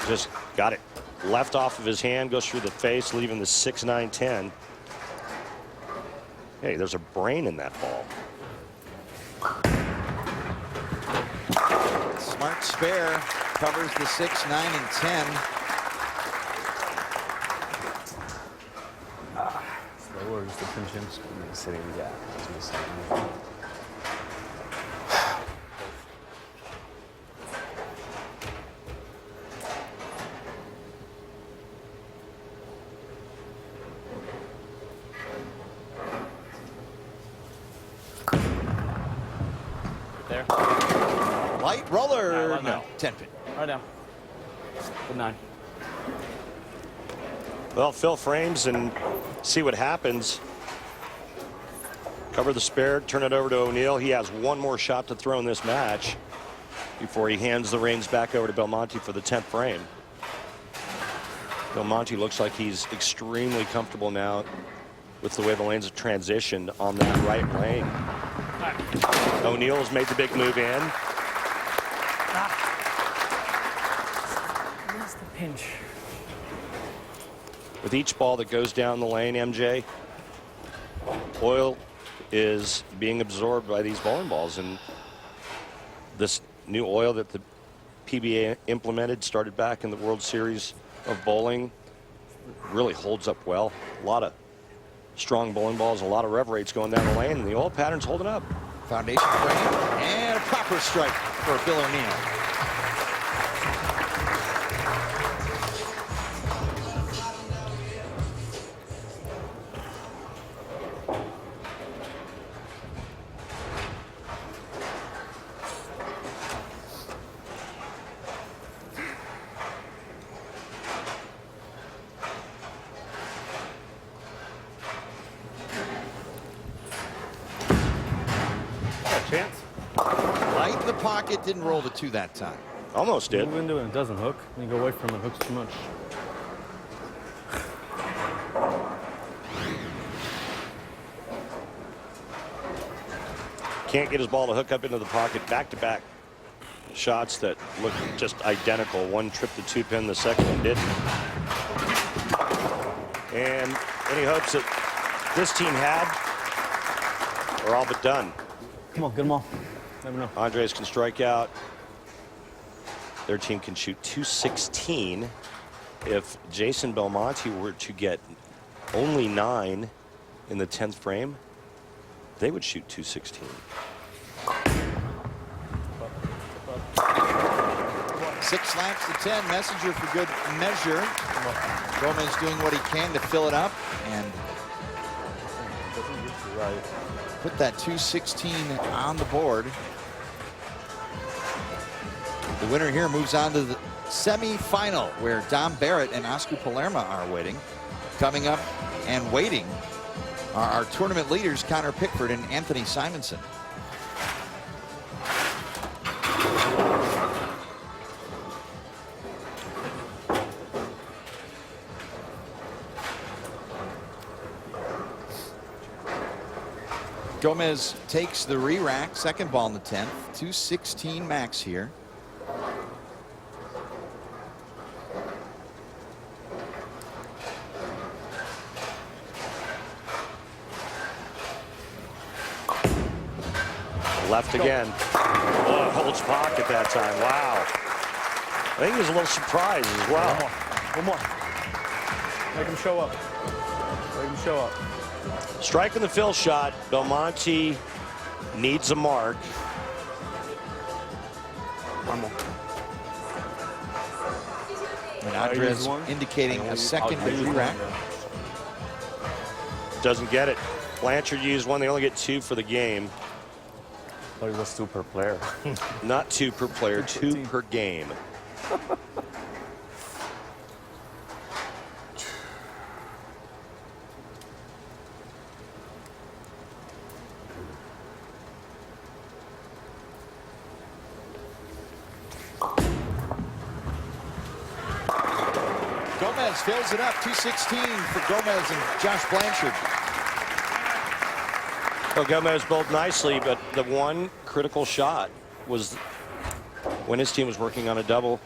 just got it left off of his hand, goes through the face, leaving the 6, 9, 10. Hey, there's a brain in that ball. Smart spare covers the 6, 9, and 10. Slower, just to pinch him. Sitting, yeah. There. Light roller. No. 10 pin. Right down. Good 9. Well, Phil frames and see what happens. Cover the spare, turn it over to O'Neill. He has one more shot to throw in this match before he hands the reins back over to Belmonte for the 10th frame. Belmonte looks like he's extremely comfortable now with the way the lanes have transitioned on that right lane. O'Neill has made the big move in. Where's the pinch? With each ball that goes down the lane, MJ, oil is being absorbed by these bowling balls, and this new oil that the PBA implemented, started back in the World Series of Bowling, really holds up well. A lot of strong bowling balls, a lot of rev rates going down the lane, and the oil pattern's holding up. Foundation frame and a proper strike for Bill O'Neill. Chance? Light in the pocket, didn't roll the 2 that time. Almost did. Move into it, it doesn't hook. You go away from it, hooks too much. Can't get his ball to hook up into the pocket. Back-to-back shots that look just identical. One tripped the 2-pin, the second one didn't. And any hopes that this team had are all but done. Come on, get them all. Never know. Andres can strike out. Their team can shoot 216. If Jason Belmonte were to get only 9 in the 10th frame, they would shoot 216. 6 laps to 10. Messenger for good measure. Gomez doing what he can to fill it up and put that 2:16 on the board. The winner here moves on to the semi-final, where Dom Barrett and Oscar Palermo are waiting. Coming up and waiting are our tournament leaders, Connor Pickford and Anthony Simonson. Gomez takes the re-rack, second ball in the 10th, 2:16 max here. Left again. Oh, holds pocket that time. Wow. I think he was a little surprised as well. One more. Make him show up. Make him show up. Striking the fill shot. Belmonte needs a mark. One more. And Andres indicating a second re-rack. Doesn't get it. Blanchard used one. They only get 2 for the game. I thought it was 2 per player. Not 2 per player, 2 per game. Gomez fills it up, 2:16 for Gomez and Josh Blanchard. Well, Gomez bowled nicely, but the one critical shot was when his team was working on a double.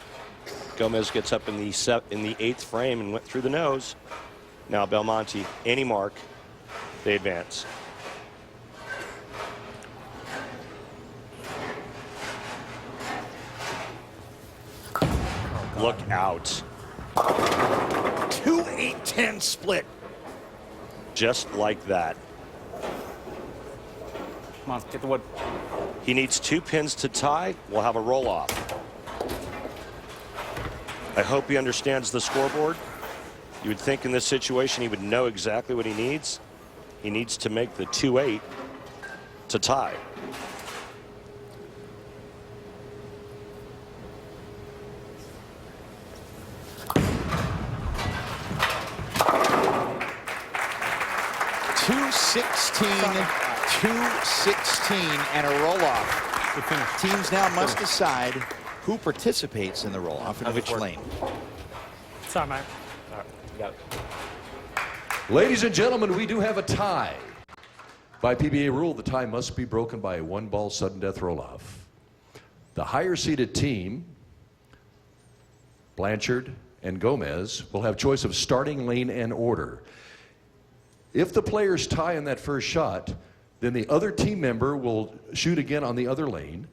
Gomez gets up in the 8th frame and went through the nose. Now Belmonte, any mark, they advance. Look out. 2-8-10 split. Just like that. Come on, get the wood. He needs 2 pins to tie. We'll have a roll-off. I hope he understands the scoreboard. You would think in this situation he would know exactly what he needs. He needs to make the 2-8 to tie. $2.16 and a roll-off. Teams now must decide who participates in the roll-off and which lane. Sorry, mate. All right, you got it. Ladies and gentlemen, we do have a tie. By PBA rule, the tie must be broken by a 1-ball sudden death roll-off. The higher-seeded team, Blanchard and Gomez, will have choice of starting lane and order. If the players tie in that first shot, then the other team member will shoot again on the other lane,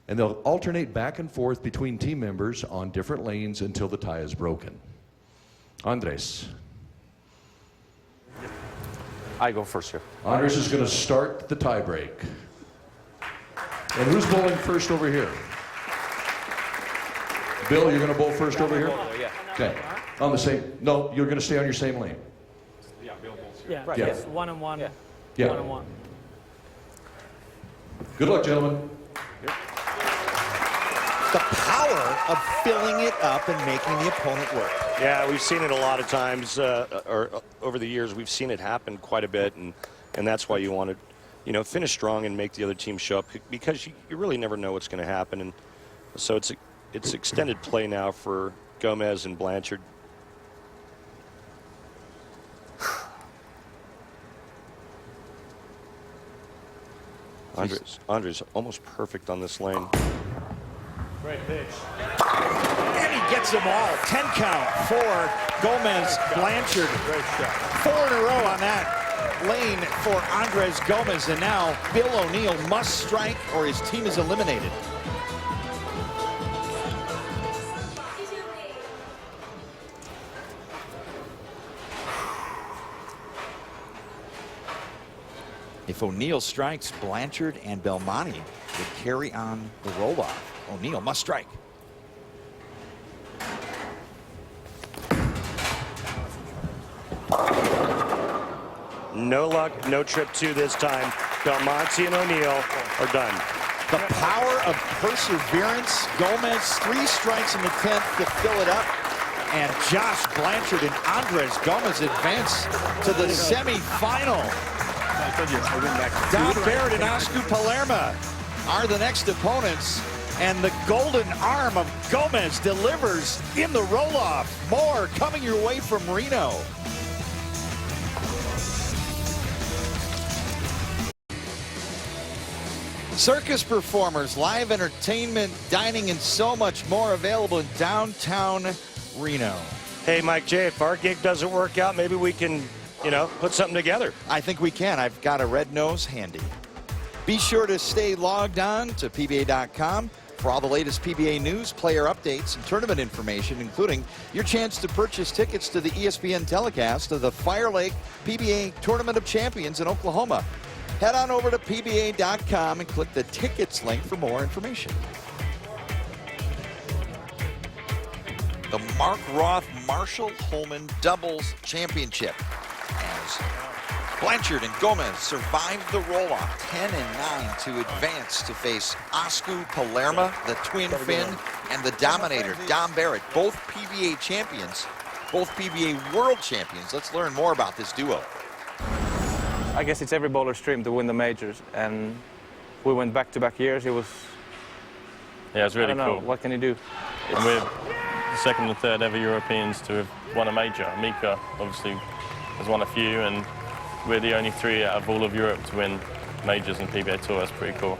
and they'll alternate back and forth between team members on different lanes until the tie is broken. Andres. I go first here. Andres is going to start the tie break. And who's bowling first over here? Bill, you're going to bowl first over here? Okay. On the same, no, you're going to stay on your same lane. Yeah, Right. yes, 1 and 1. Yeah. 1 and 1. Good luck, gentlemen. The power of filling it up and making the opponent work. Yeah, we've seen it a lot of times, or over the years, we've seen it happen quite a bit, and that's why you want to, finish strong and make the other team show up, because you really never know what's going to happen, and so it's extended play now for Gomez and Blanchard. Andres almost perfect on this lane. Great pitch. And he gets them all. 10 count for Gomez, Blanchard. Great shot. 4 in a row on that lane for Andres Gomez. And now Bill O'Neill must strike or his team is eliminated. If O'Neill strikes, Blanchard and Belmonte would carry on the roll-off. O'Neill must strike. No luck, no trip two this time. Belmonte and O'Neill are done. The power of perseverance. Gomez, 3 strikes in the 10th to fill it up. And Josh Blanchard and Andres Gomez advance to the semifinal. Dom Barrett and Oscar Palermo are the next opponents. And the golden arm of Gomez delivers in the roll-off. More coming your way from Reno. Circus performers, live entertainment, dining, and so much more available in downtown Reno. Hey, Mike J., if our gig doesn't work out, maybe we can, you know, put something together. I think we can. I've got a red nose handy. Be sure to stay logged on to PBA.com for all the latest PBA news, player updates, and tournament information, including your chance to purchase tickets to the ESPN telecast of the Fire Lake PBA Tournament of Champions in Oklahoma. Head on over to PBA.com and click the tickets link for more information. The Mark Roth Marshall Holman Doubles Championship, as Blanchard and Gomez survived the roll-off 10-9 to advance to face Oscar Palermo, the twin Finn, and the Dominator, Dom Barrett, both PBA champions, both PBA world champions. Let's learn more about this duo. I guess it's every bowler's dream to win the majors, and we went back-to-back years. It was, yeah, it's really I don't know, cool. what can you do? And we're the second and third ever Europeans to have won a major. Mika obviously has won a few, and we're the only 3 out of all of Europe to win majors in PBA Tour. That's pretty cool.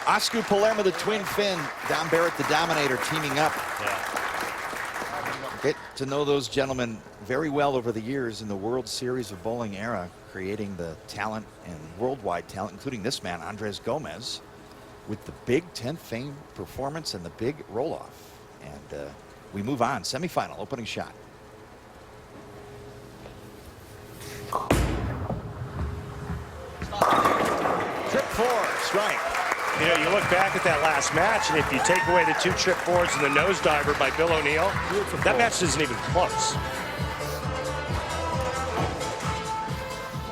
Oscar Palermo, the twin Finn, Dom Barrett, the Dominator, teaming up. Yeah. Get to know those gentlemen very well over the years in the World Series of Bowling era, creating the talent and worldwide talent, including this man, Andres Gomez, with the big 10th fame performance and the big roll-off. And we move on. Semifinal, opening shot. Trip 4, strike. You know, you look back at that last match, and if you take away the 2 trip 4s and the nosediver by Bill O'Neill, that match isn't even close.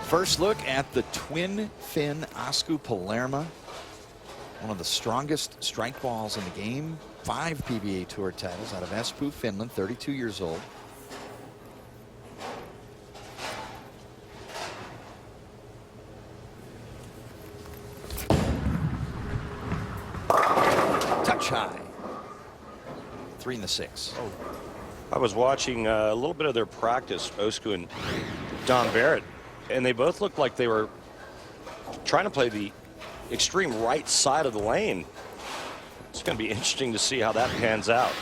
First look at the twin Finn Oscar Palermo, one of the strongest strike balls in the game. 5 PBA Tour titles out of Espoo, Finland, 32 years old. Touch high. 3 in the 6. Oh. I was watching a little bit of their practice, Oscar and Dom Barrett, and they both looked like they were trying to play the extreme right side of the lane. It's going to be interesting to see how that pans out.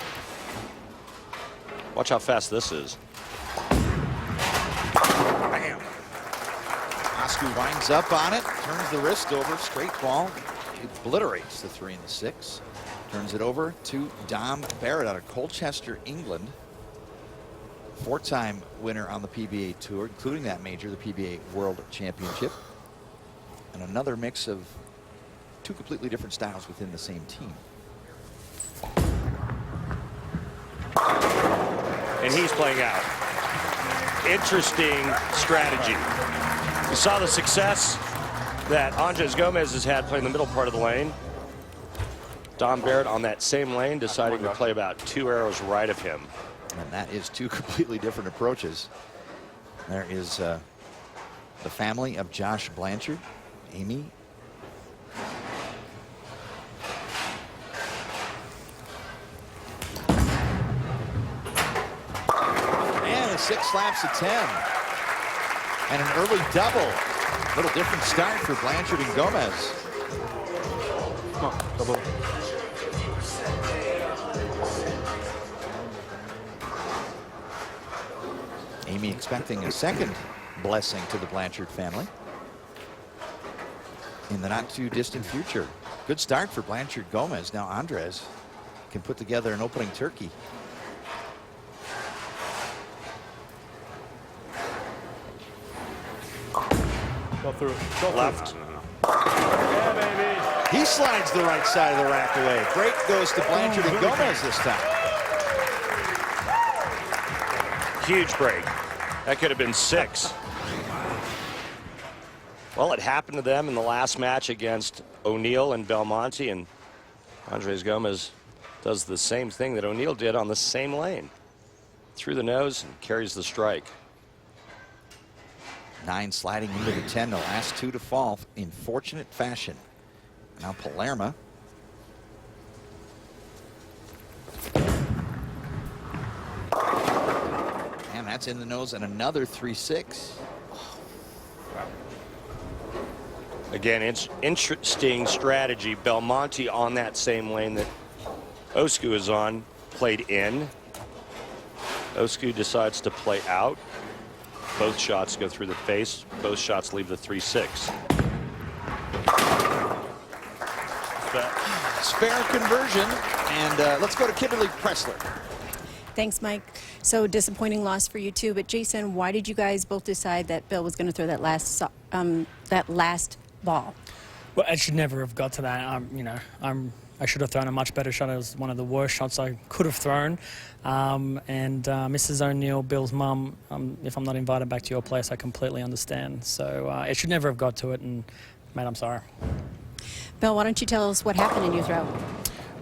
Watch how fast this is. Bam. Oscar winds up on it, turns the wrist over, straight ball, obliterates the 3 and the 6. Turns it over to Dom Barrett out of Colchester, England. 4-time winner on the PBA Tour, including that major, the PBA World Championship. And another mix of 2 completely different styles within the same team. And he's playing out. Interesting strategy. You saw the success that Andres Gomez has had playing the middle part of the lane. Dom Barrett on that same lane deciding to play about 2 arrows right of him. And that is 2 completely different approaches. There is the family of Josh Blanchard, Amy. And a 6 slaps of 10. And an early double. A little different start for Blanchard and Gomez. Come on, double. Amy expecting a second blessing to the Blanchard family in the not too distant future. Good start for Blanchard Gomez. Now Andres can put together an opening turkey. Go through. Go left. Yeah, baby. He slides the right side of the rack away. Break goes to Blanchard and Gomez this time. Huge break. That could have been 6. Well, it happened to them in the last match against O'Neill and Belmonte, and Andres Gomez does the same thing that O'Neill did on the same lane. Through the nose and carries the strike. 9 sliding into the 10, the last 2 to fall in fortunate fashion. Now Palermo. And that's in the nose, and another 3-6. Again, it's interesting strategy. Belmonte on that same lane that Osku is on, played in. Osku decides to play out. Both shots go through the face. Both shots leave the 3-6. Spare conversion, and let's go to Kimberly Pressler. Thanks, Mike. So disappointing loss for you too. But Jason, why did you guys both decide that Bill was going to throw that last ball? Well, I should never have got to that. I should have thrown a much better shot. It was one of the worst shots I could have thrown. And Mrs. O'Neill, Bill's mum, if I'm not invited back to your place, I completely understand. So it should never have got to it, and mate, I'm sorry. Bill, why don't you tell us what happened in your throw?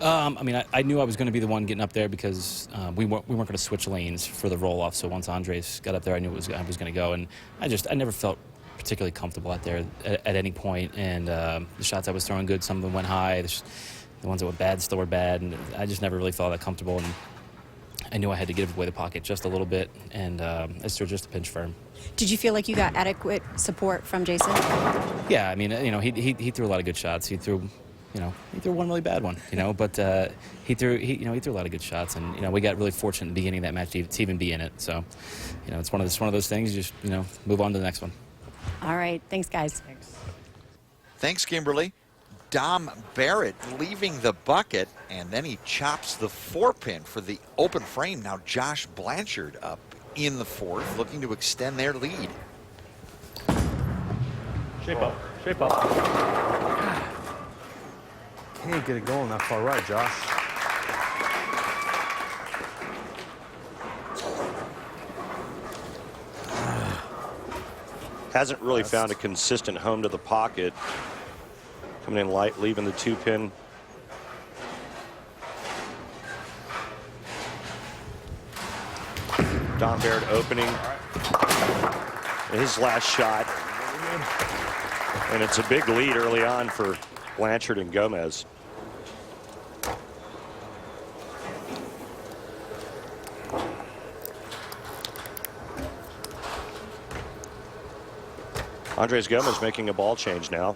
I knew I was going to be the one getting up there because we weren't going to switch lanes for the roll-off. So once Andres got up there, I knew I was going to go, and I never felt particularly comfortable out there at any point. And the shots I was throwing good, some of them went high. The ones that were bad still were bad, and I just never really felt that comfortable. And I knew I had to give away the pocket just a little bit, and I threw just a pinch firm. Did you feel like you got adequate support from Jason? Yeah, he threw a lot of good shots. He threw one really bad one, but he threw a lot of good shots, and we got really fortunate in the beginning of that match to even be in it. So, it's one of those things. You just move on to the next one. All right, thanks, guys. Thanks, Kimberly. Dom Barrett leaving the bucket, and then he chops the 4-pin for the open frame. Now Josh Blanchard up in the 4th, looking to extend their lead. Shape up. Shape up. Can't get it going that far right, Josh. Hasn't really found a consistent home to the pocket. Coming in light, leaving the 2-pin. Don Barrett opening his last shot. And it's a big lead early on for Blanchard and Gomez. Andres Gomez making a ball change now.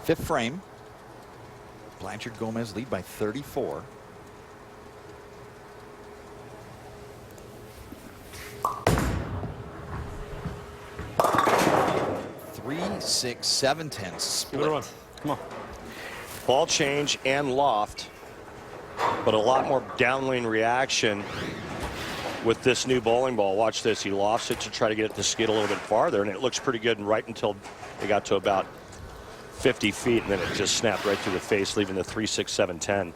Fifth frame. Blanchard Gomez lead by 34. Three, 6, 7, 10 split. Come on. Ball change and loft, but a lot more downlane reaction with this new bowling ball. Watch this. He lofts it to try to get it to skid a little bit farther, and it looks pretty good right until they got to about 50 feet, and then it just snapped right through the face, leaving the 3, 6, 7, 10.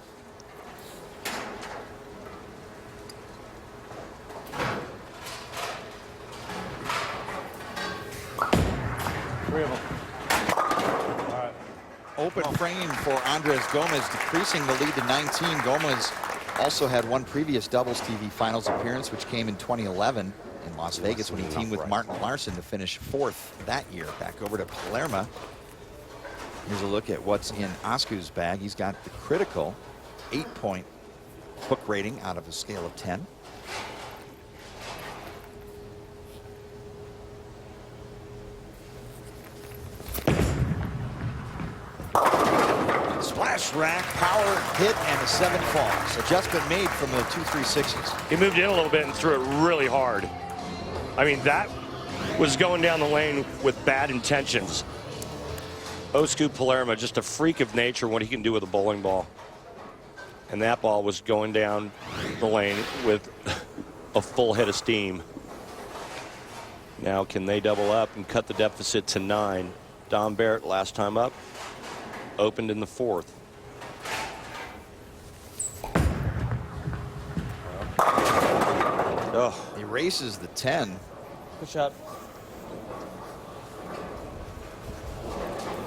Three of them. All right. Open frame for Andres Gomez, decreasing the lead to 19. Gomez also had one previous doubles TV finals appearance, which came in 2011 in Las Vegas when he teamed with Martin Larson to finish 4th that year. Back over to Palermo. Here's a look at what's in Osku's bag. He's got the critical 8-point hook rating out of a scale of 10. Splash rack, power hit, and a 7 falls. Adjustment made from the 2, 3, 6s. He moved in a little bit and threw it really hard. I mean, that was going down the lane with bad intentions. Osku Palermo, just a freak of nature, what he can do with a bowling ball. And that ball was going down the lane with a full head of steam. Now can they double up and cut the deficit to 9? Don Barrett, last time up, opened in the 4th. He races the 10. Good shot.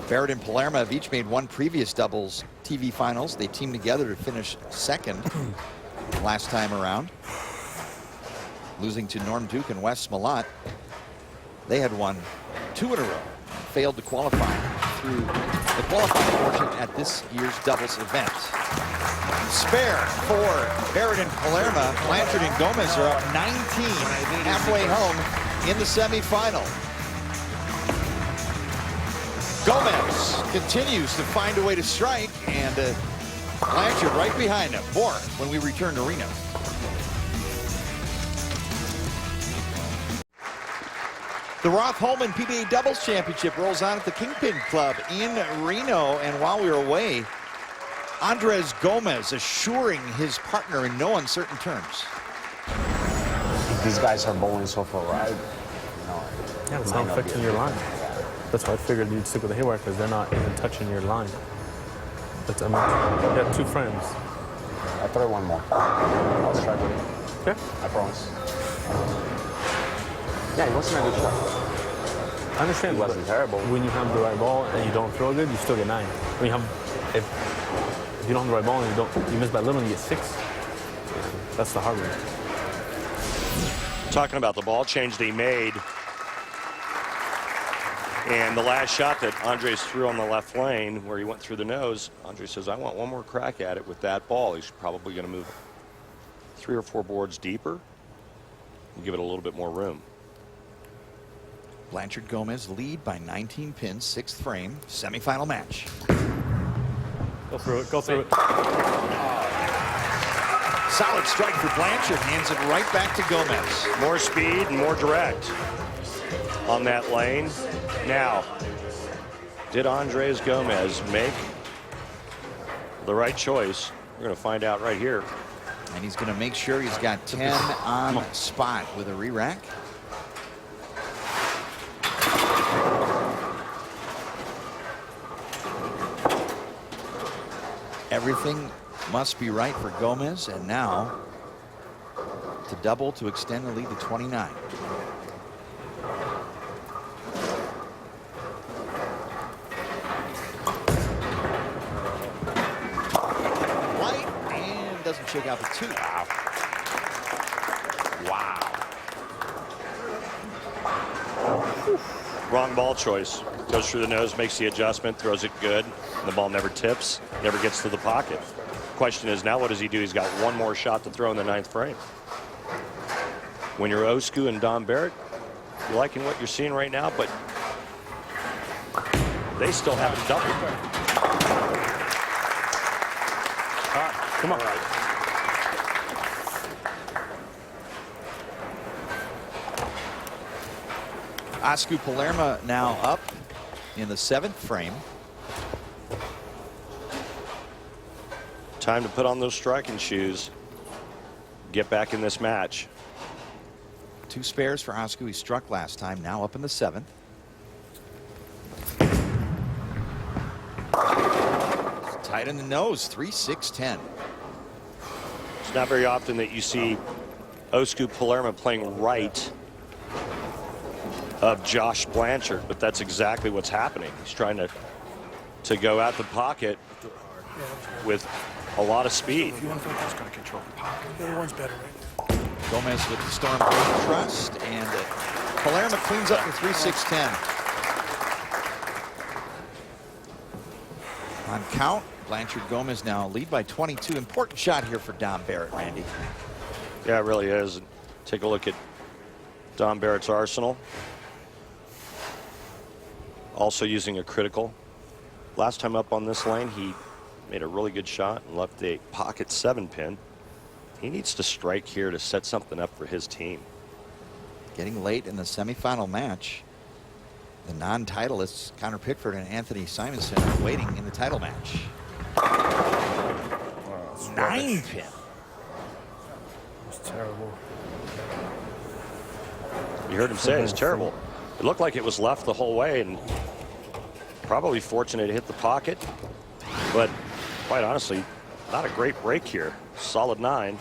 Barrett and Palermo have each made one previous doubles TV finals. They teamed together to finish second last time around, losing to Norm Duke and Wes Smollett. They had won 2 in a row, failed to qualify through the qualifying portion at this year's doubles event. Spare for Barrett and Palermo. Blanchard and Gomez are up 19, halfway home in the semifinal. Gomez continues to find a way to strike, and Blanchard right behind him. More when we return to Reno. The Roth-Holman PBA Doubles Championship rolls on at the Kingpin Club in Reno, and while we were away, Andres Gomez assuring his partner in no uncertain terms. These guys are bowling so far right. Yeah, it's not affecting your line. That's why I figured you'd stick with the haywire, because they're not even touching your line. That's, I mean, you have 2 frames. I'll throw one more. I'll strike with it. Okay. I promise. Yeah, it wasn't a good shot. I understand. It wasn't terrible. When you have the right ball and you don't throw good, you still get 9. When you have, if you don't have the right ball and you miss by little, you get 6. That's the hard one. Talking about the ball change they made. And the last shot that Andres threw on the left lane, where he went through the nose, Andres says, I want one more crack at it with that ball. He's probably going to move 3 or 4 boards deeper and give it a little bit more room. Blanchard Gomez lead by 19 pins, 6th frame, semifinal match. Go through it, go through it. Solid strike for Blanchard, hands it right back to Gomez. More speed and more direct on that lane. Now, did Andres Gomez make the right choice? We're going to find out right here. And he's going to make sure he's got 10 on spot with a re-rack. Everything must be right for Gomez, and now to double to extend the lead to 29. Doesn't shake out the 2. Wow. Wrong ball choice. Goes through the nose, makes the adjustment, throws it good. And the ball never tips, never gets to the pocket. Question is now, what does he do? He's got one more shot to throw in the 9th frame. When you're Osku and Don Barrett, you're liking what you're seeing right now, but they still haven't doubled. All right, come on. All right. Osku Palermo now up in the 7th frame. Time to put on those striking shoes. Get back in this match. 2 spares for Osku. He struck last time, now up in the 7th. Tight in the nose, 3-6-10. It's not very often that you see Osku Palermo playing right of Josh Blanchard, but that's exactly what's happening. He's trying to go out the pocket with a lot of speed. If you want to think that's going to control the pocket, the other one's better. Gomez with the storm trust, and Palermo cleans up the 3-6-10. On count, Blanchard Gomez now lead by 22. Important shot here for Don Barrett, Randy. Yeah, it really is. Take a look at Don Barrett's arsenal. Also using a critical. Last time up on this lane, he made a really good shot and left a pocket 7-pin. He needs to strike here to set something up for his team. Getting late in the semifinal match, the non-titleists Connor Pickford and Anthony Simonson are waiting in the title match. 9-pin. It's terrible. You heard him say it's terrible. It looked like it was left the whole way, and probably fortunate to hit the pocket, but quite honestly, not a great break here. Solid 9.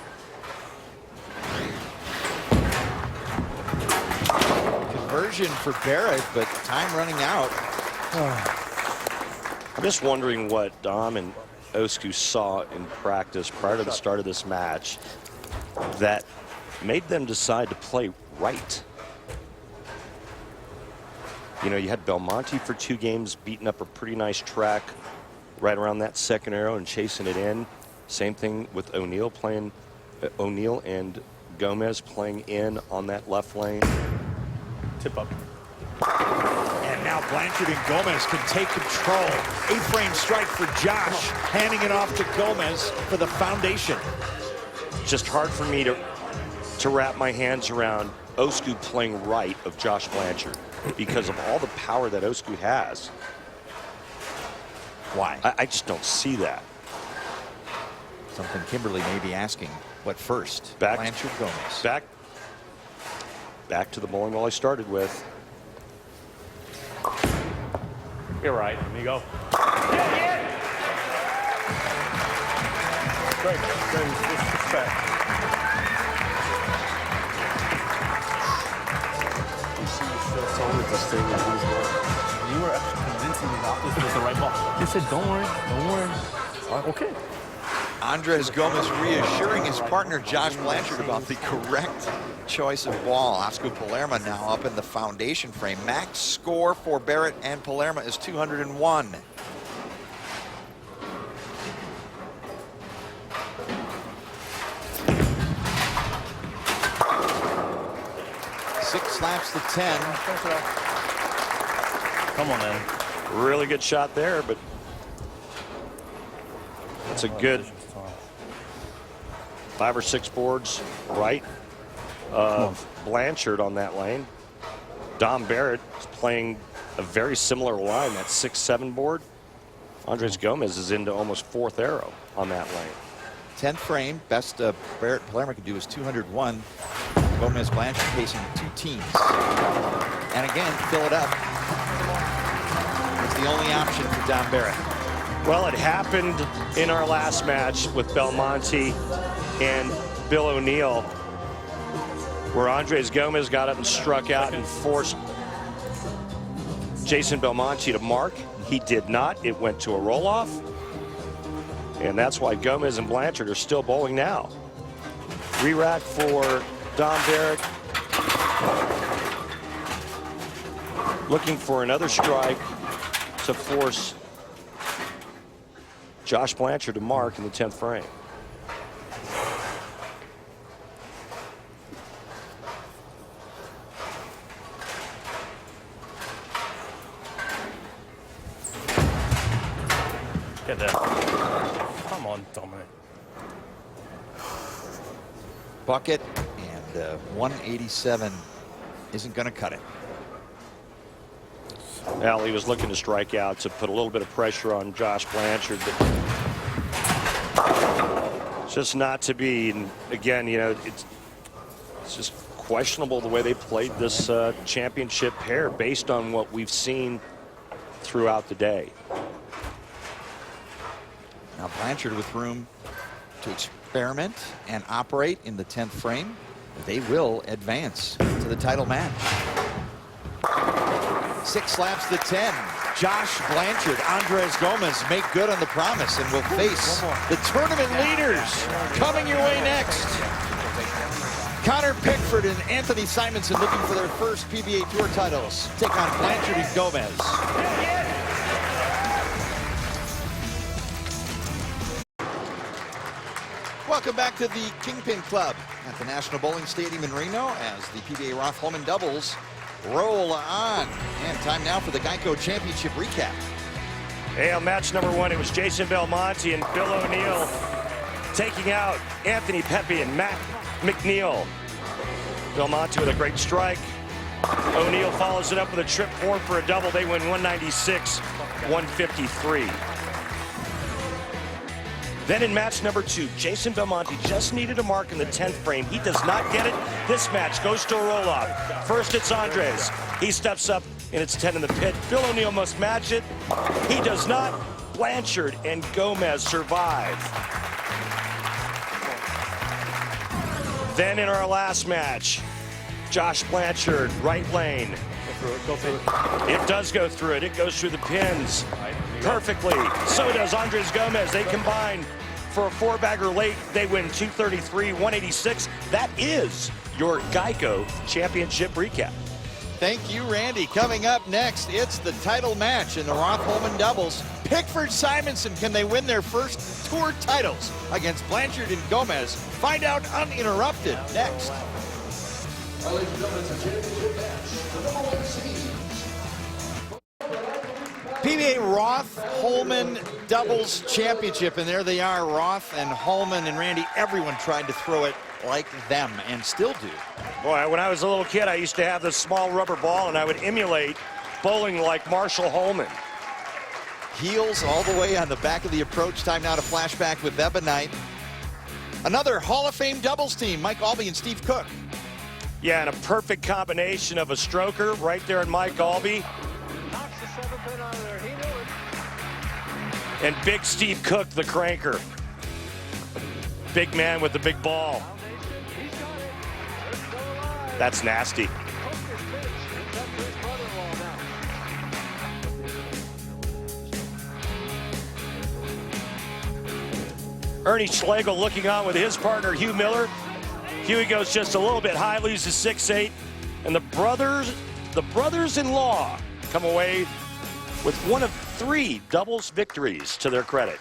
conversion for Barrett, but time running out. I'm just wondering what Dom and Osku saw in practice prior to the start of this match that made them decide to play right. You know, you had Belmonte for 2 games beating up a pretty nice track right around that second arrow and chasing it in. Same thing with O'Neal playing, O'Neal and Gomez playing in on that left lane. Tip up. And now Blanchard and Gomez can take control. A-frame strike for Josh, handing it off to Gomez for the foundation. Just hard for me to wrap my hands around Osku playing right of Josh Blanchard because of all the power that Osku has. Why? I just don't see that. Something Kimberly may be asking. What first? Back, Blanchard, Gomez. Back to the bowling ball I started with. You're right. There you go. Great. Respect. You see, you should have told me to stay with these balls. You were actually convincing me that this was the right ball. He said, don't worry. Okay. Andres Gomez reassuring his partner Josh Blanchard about the correct choice of ball. Oscar Palermo now up in the foundation frame. Max score for Barrett and Palermo is 201. Six slaps to 10. Come on, man. Really good shot there, but it's a good 5 or 6 boards right of Blanchard on that lane. Dom Barrett is playing a very similar line, that 6-7 board. Andres Gomez is into almost 4th arrow on that lane. 10th frame, best Barrett Palermo can do is 201. Gomez Blanchard facing 2 teams. And again, fill it up. It's the only option for Dom Barrett. Well, it happened in our last match with Belmonte and Bill O'Neal, where Andres Gomez got up and struck out and forced Jason Belmonte to mark. He did not. It went to a roll-off. And that's why Gomez and Blanchard are still bowling now. Re-rack for Dom Barrett. Looking for another strike to force Josh Blanchard to mark in the 10th frame. Get there. Come on, Dominic. Bucket, and 187 isn't going to cut it. Well, he was looking to strike out to put a little bit of pressure on Josh Blanchard, but it's just not to be. And again, you know, it's just questionable the way they played this championship pair based on what we've seen throughout the day. Now Blanchard with room to experiment and operate in the 10th frame. They will advance to the title match. 6 slaps to 10. Josh Blanchard, Andres Gomez make good on the promise and will face the tournament leaders coming your way next. Connor Pickford and Anthony Simonson looking for their first PBA Tour titles. Take on Blanchard and Gomez. Welcome back to the Kingpin Club at the National Bowling Stadium in Reno as the PBA Roth Holman doubles roll on. And time now for the Geico Championship recap. Hey, on match number 1, it was Jason Belmonte and Bill O'Neal taking out Anthony Pepe and Matt McNeil. Belmonte with a great strike. O'Neal follows it up with a trip forward for a double. They win 196-153. Then in match number 2, Jason Belmonte just needed a mark in the 10th frame. He does not get it. This match goes to a roll-off. First, it's Andres. He steps up, and it's 10 in the pit. Bill O'Neal must match it. He does not. Blanchard and Gomez survive. Then in our last match, Josh Blanchard, right lane. through it. Go through it. It does go through it. It goes through the pins perfectly. So does Andres Gomez. They combine for a four-bagger late. They win 233-186. That is your Geico Championship recap. Thank you, Randy. Coming up next, it's the title match in the Roth-Holman doubles. Pickford-Simonson, can they win their first tour titles against Blanchard and Gomez? Find out uninterrupted next. Ladies and gentlemen, it's a championship match. The number one seed. PBA Roth-Holman doubles championship, and there they are, Roth and Holman and Randy. Everyone tried to throw it like them and still do. Boy, when I was a little kid, I used to have this small rubber ball, and I would emulate bowling like Marshall Holman. Heels all the way on the back of the approach. Time now to flashback with Ebonite. Another Hall of Fame doubles team, Mike Albee and Steve Cook. Yeah, and a perfect combination of a stroker right there in Mike Albee. And big Steve Cook, the cranker. Big man with the big ball. That's nasty. Ernie Schlegel looking on with his partner, Hugh Miller. Huey goes just a little bit high, loses 6-8. And the brothers-in-law come away with one of 3 doubles victories to their credit.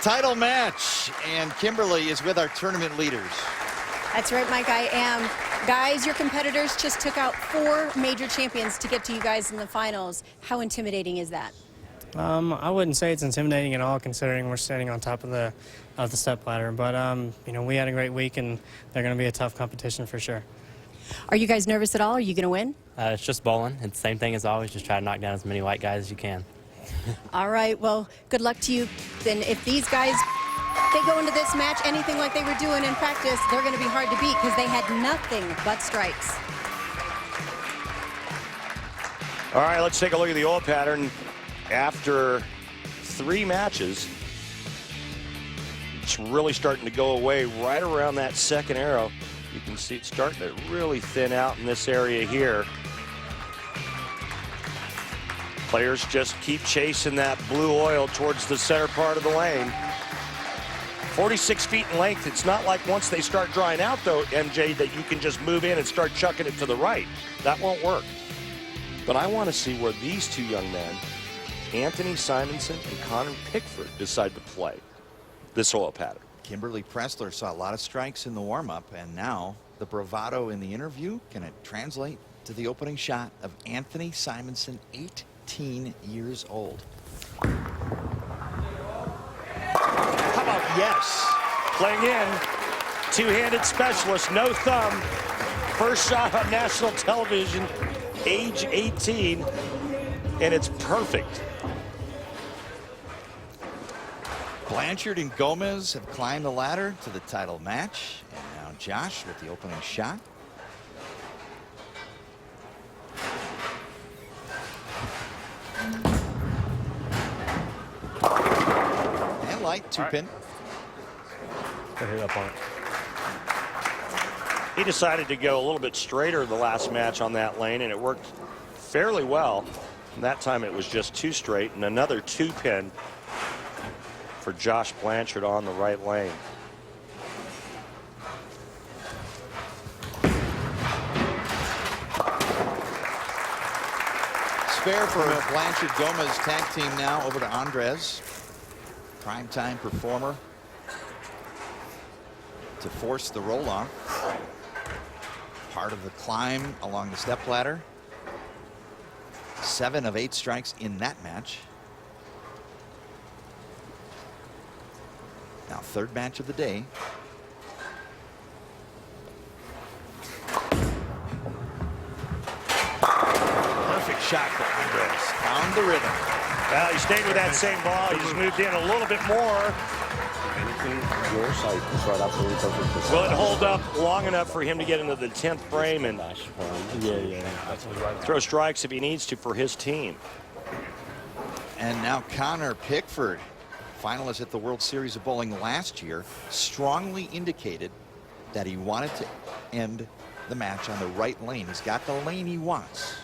Title match, and Kimberly is with our tournament leaders. That's right, Mike, I am. Guys, your competitors just took out 4 major champions to get to you guys in the finals. How intimidating is that? I wouldn't say it's intimidating at all, considering we're standing on top of the step ladder. But you know, we had a great week, and they're going to be a tough competition for sure. Are you guys nervous at all? Are you going to win? It's just bowling. It's the same thing as always. Just try to knock down as many white guys as you can. All right, well, good luck to you. Then if these guys, they go into this match anything like they were doing in practice, they're going to be hard to beat because they had nothing but strikes. All right, let's take a look at the oil pattern. After 3 matches, it's really starting to go away right around that second arrow. You can see it's starting to really thin out in this area here. Players just keep chasing that blue oil towards the center part of the lane. 46 feet in length. It's not like once they start drying out, though, MJ, that you can just move in and start chucking it to the right. That won't work. But I want to see where these 2 young men, Anthony Simonson and Connor Pickford, decide to play this oil pattern. Kimberly Pressler saw a lot of strikes in the warm-up, and now the bravado in the interview. Can it translate to the opening shot of Anthony Simonson, 18 years old? How about yes? Playing in, 2-handed specialist, no thumb. First shot on national television, age 18, and it's perfect. Blanchard and Gomez have climbed the ladder to the title match. And now Josh with the opening shot. And light 2-pin. Hit up on it. He decided to go a little bit straighter the last match on that lane, and it worked fairly well. And that time it was just 2 straight, and another 2-pin for Josh Blanchard on the right lane. Spare for Blanchard Gomez tag team now over to Andres. Primetime performer to force the roll off. Part of the climb along the step ladder. 7 of 8 strikes in that match. Now 3rd match of the day. Perfect shot for Andres. Found the rhythm. Well, he stayed with that same ball. He just moved in a little bit more. Your side is right after we took it. Will it hold up long enough for him to get into the 10th frame and throw strikes if he needs to for his team? And now Connor Pickford, finalist at the World Series of Bowling last year, strongly indicated that he wanted to end the match on the right lane. He's got the lane he wants.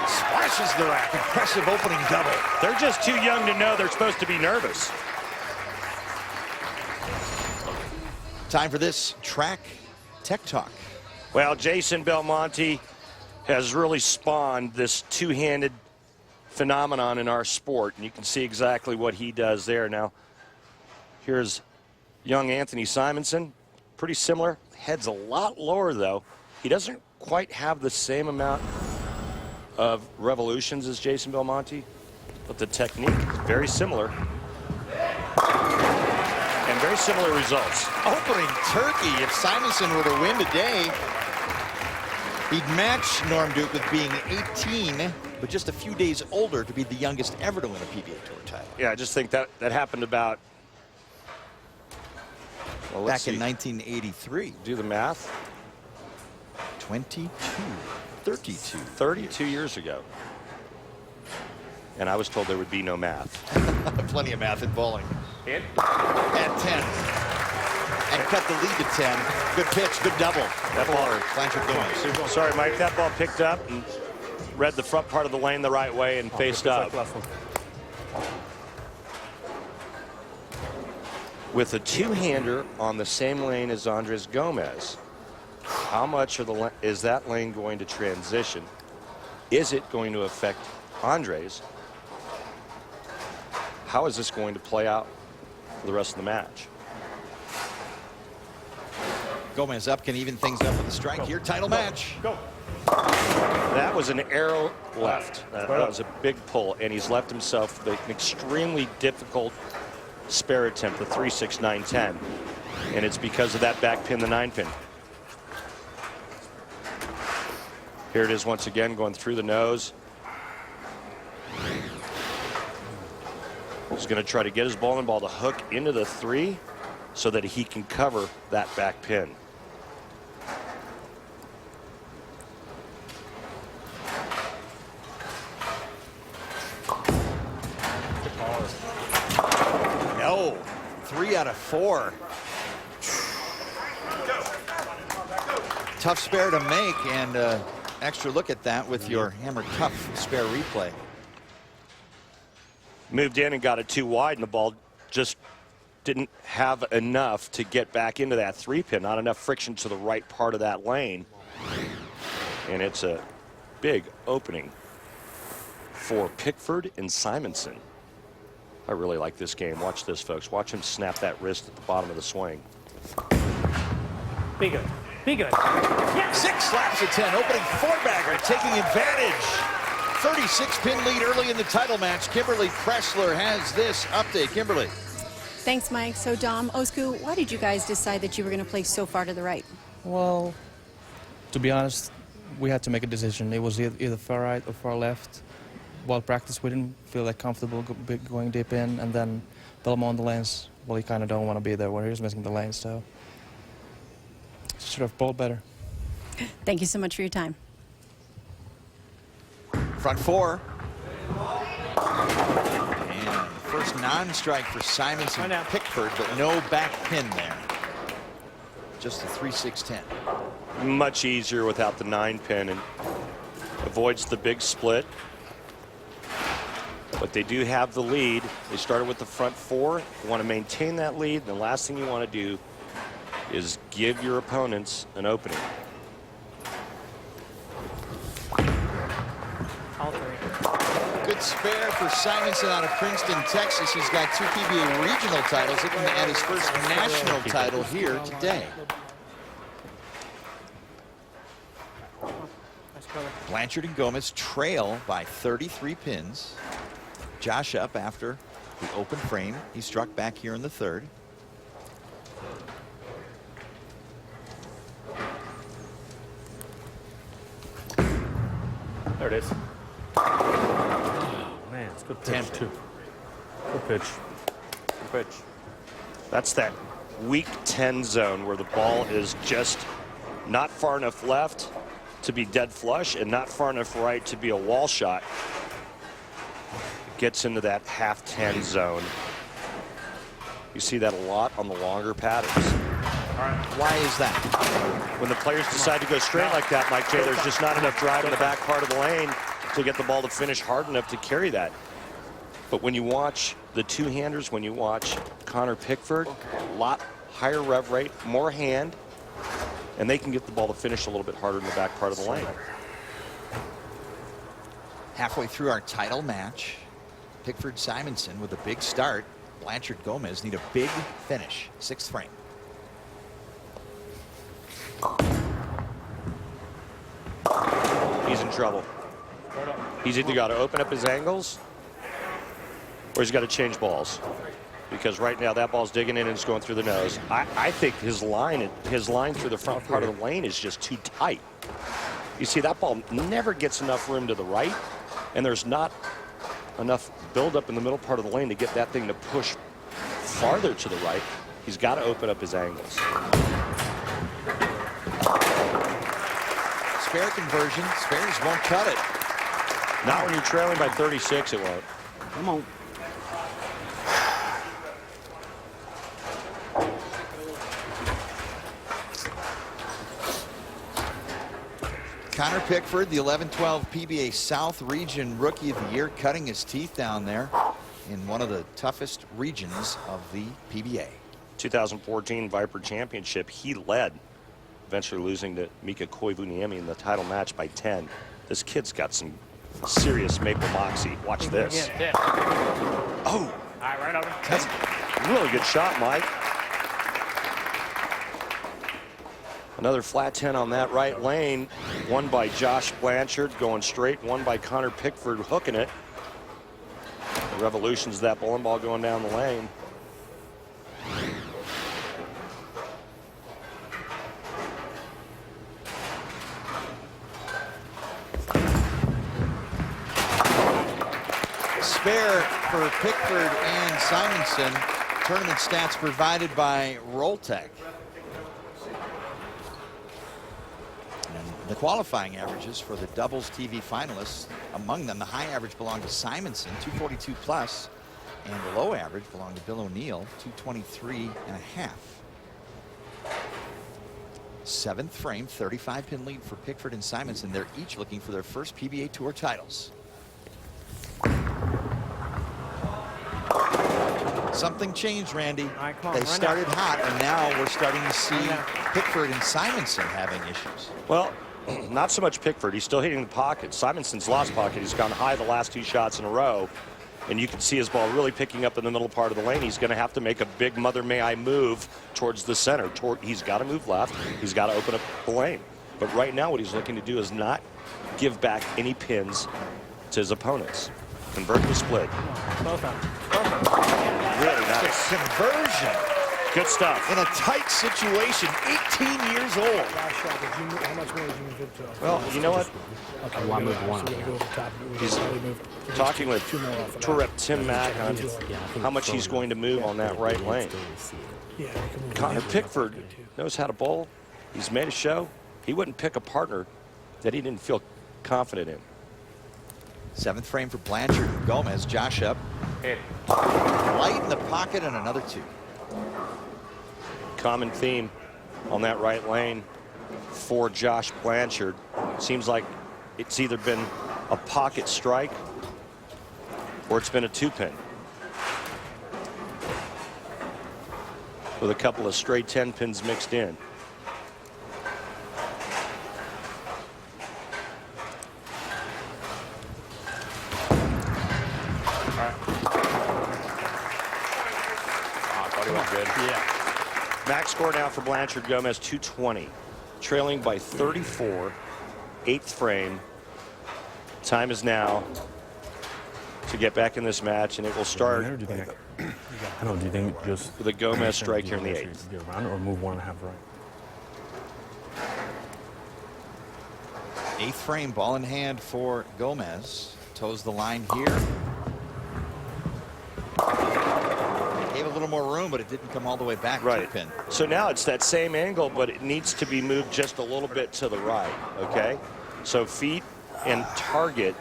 Splashes the rack. Impressive opening double. They're just too young to know they're supposed to be nervous. Time for this track tech talk. Well, Jason Belmonte has really spawned this two-handed phenomenon in our sport, and you can see exactly what he does there. Now, here's young Anthony Simonson, pretty similar. Head's a lot lower, though. He doesn't quite have the same amount of revolutions as Jason Belmonte, but the technique is very similar. And very similar results. Opening turkey. If Simonson were to win today, he'd match Norm Duke with being 18, but just a few days older to be the youngest ever to win a PBA Tour title. Yeah, I just think that happened about, well, let's back in see. 1983. Do the math. 22, 32. 32 years ago. And I was told there would be no math. Plenty of math in bowling. Hit. At 10. And cut the lead to 10. Good pitch, good double. That ball, Blanchard Gomez. Sorry, Mike, that ball picked up and read the front part of the lane the right way and faced up. With a two-hander on the same lane as Andres Gomez, how much is that lane going to transition? Is it going to affect Andres? How is this going to play out for the rest of the match? Gomez up, can even things up with a strike here. Title match. Go. That was an arrow left. That was a big pull, and he's left himself with an extremely difficult spare attempt, the 3-6-9-10. And it's because of that back pin, the 9-pin. Here it is once again, going through the nose. He's going to try to get his bowling ball to hook into the 3 so that he can cover that back pin. No. 3 out of 4. Tough spare to make, and extra look at that with your hammer tough spare replay. Moved in and got it too wide, and the ball just didn't have enough to get back into that 3-pin. Not enough friction to the right part of that lane. And it's a big opening for Pickford and Simonson. I really like this game. Watch this, folks. Watch him snap that wrist at the bottom of the swing. Be good. Be good. Yes. 6 slaps at 10. Opening 4-bagger, taking advantage. 36-pin lead early in the title match. Kimberly Pressler has this update. Kimberly. Thanks, Mike. So, Dom, Osku, why did you guys decide that you were going to play so far to the right? Well, to be honest, we had to make a decision. It was either far right or far left. While practice, we didn't feel that comfortable going deep in, and then Belmont on the lanes, well, he kind of don't want to be there when he's missing the lane, so should have bowled better. Thank you so much for your time. Front 4. And first non-strike for Simonson Pickford, but no back pin there. Just a 3-6-10. Much easier without the 9-pin, and avoids the big split. But they do have the lead. They started with the front 4. You want to maintain that lead. And the last thing you want to do is give your opponents an opening. Good spare for Simonson out of Princeton, Texas. He's got 2 PBA regional titles, looking at his first national title here today. Blanchard and Gomez trail by 33 pins. Josh up after the open frame. He struck back here in the 3rd. There it is. Oh, man, it's good pitch, too. Good pitch. Good pitch. That's that weak 10 zone where the ball is just not far enough left to be dead flush and not far enough right to be a wall shot. Gets into that half 10 zone. You see that a lot on the longer patterns. Why is that? When the players decide to go straight like that, Mike J, there's just not enough drive in the back part of the lane to get the ball to finish hard enough to carry that. But when you watch the two-handers, when you watch Connor Pickford, a lot higher rev rate, more hand, and they can get the ball to finish a little bit harder in the back part of the lane. Halfway through our title match, Pickford Simonson with a big start. Blanchard Gomez need a big finish. 6th frame. He's in trouble. He's either got to open up his angles or he's got to change balls. Because right now that ball's digging in and it's going through the nose. I think his line through the front part of the lane is just too tight. You see, that ball never gets enough room to the right, and there's not enough buildup in the middle part of the lane to get that thing to push farther to the right. He's got to open up his angles. Spare conversion. Spares won't cut it. Not when you're trailing by 36, it won't. Come on. Connor Pickford, the 11-12 PBA South Region Rookie of the Year, cutting his teeth down there in one of the toughest regions of the PBA. 2014 Viper Championship, he led, eventually losing to Mika Koivuniemi in the title match by 10. This kid's got some serious maple moxie. Watch this. Oh, Right over. that's a really good shot, Mike. Another flat 10 on that right lane. One by Josh Blanchard going straight. One by Connor Pickford hooking it. The revolutions of that bowling ball going down the lane. Spare for Pickford and Simonson. Tournament stats provided by Rolltech. The qualifying averages for the doubles TV finalists, among them the high average belonged to Simonson, 242 plus, and the low average belonged to Bill O'Neill, 223.5. 7th frame, 35-pin lead for Pickford and Simonson. They're each looking for their first PBA Tour titles. Something changed, Randy. They started hot, and now we're starting to see Pickford and Simonson having issues. Well, not so much Pickford. He's still hitting the pocket. Simonson's lost pocket. He's gone high the last 2 shots in a row. And you can see his ball really picking up in the middle part of the lane. He's going to have to make a big mother may I move towards the center. He's got to move left. He's got to open up the lane. But right now what he's looking to do is not give back any pins to his opponents. Convert the split. Really nice. Conversion. Good stuff. In a tight situation, 18 years old. How much more did you move it to? Well, you know what? Okay, Well, I moved one. So we gotta go over the top. He's talking with Tour Rep Tim Mack on how much he's going to move on that right lane. Yeah, we can move Connor it. Pickford knows how to bowl. He's made a show. He wouldn't pick a partner that he didn't feel confident in. 7th frame for Blanchard and Gomez. Josh up. Light in the pocket and another 2. Common theme on that right lane for Josh Blanchard. Seems like it's either been a pocket strike or it's been a 2-pin. With a couple of straight 10 pins mixed in. Max score now for Blanchard Gomez, 220. Trailing by 34, 8th frame. Time is now to get back in this match, and it will start I don't know, do you think just with a Gomez strike here in the 8th. Get around or move 1.5 right? 8th frame, ball in hand for Gomez. Toes the line here. Gave a little more room, but it didn't come all the way back. Right. Pin. So now it's that same angle, but it needs to be moved just a little bit to the right, okay? So feet and target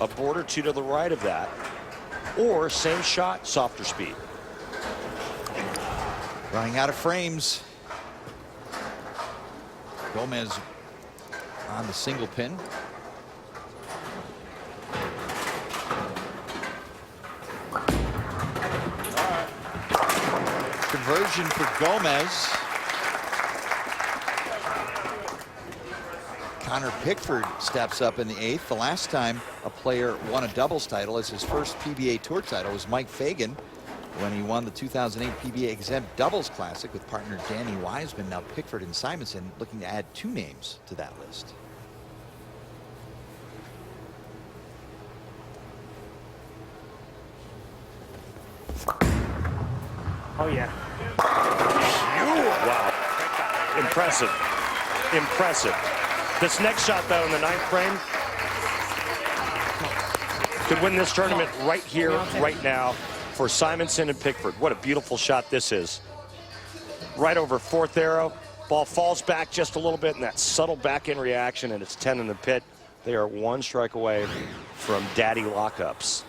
a board or 2 to the right of that, or same shot, softer speed. Running out of frames. Gomez on the single pin. Conversion for Gomez. Connor Pickford steps up in the 8th. The last time a player won a doubles title as his first PBA Tour title was Mike Fagan when he won the 2008 PBA Exempt Doubles Classic with partner Danny Wiseman. Now Pickford and Simonson looking to add 2 names to that list. Oh, yeah. Wow. Impressive. Impressive. This next shot, though, in the 9th frame, could win this tournament right here, right now, for Simonson and Pickford. What a beautiful shot this is. Right over 4th arrow. Ball falls back just a little bit, and that subtle back-end reaction, and it's 10 in the pit. They are 1 strike away from daddy lockups.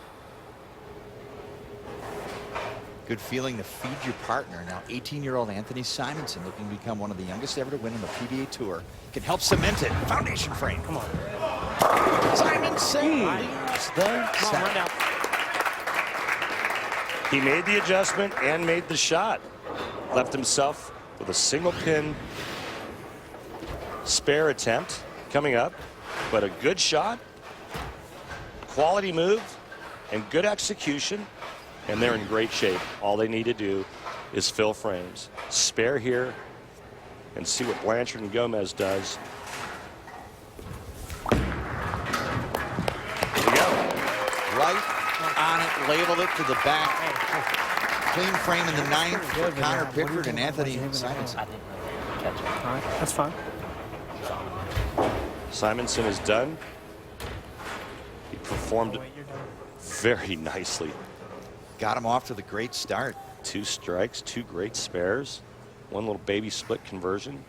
Good feeling to feed your partner. Now 18-year-old Anthony Simonson looking to become one of the youngest ever to win on the PBA Tour. Can help cement it. Foundation frame. Come on. Simonson leads the set. He made the adjustment and made the shot. Left himself with a single pin spare attempt coming up, but a good shot, quality move, and good execution. And they're in great shape. All they need to do is fill frames. Spare here and see what Blanchard and Gomez does. There you go. Right on it, labeled it to the back. Clean frame in the 9th for Connor Pickford and Anthony Simonson. All right, that's fine. Simonson is done. He performed very nicely. Got him off to the great start. 2 strikes, 2 great spares, 1 little baby split conversion.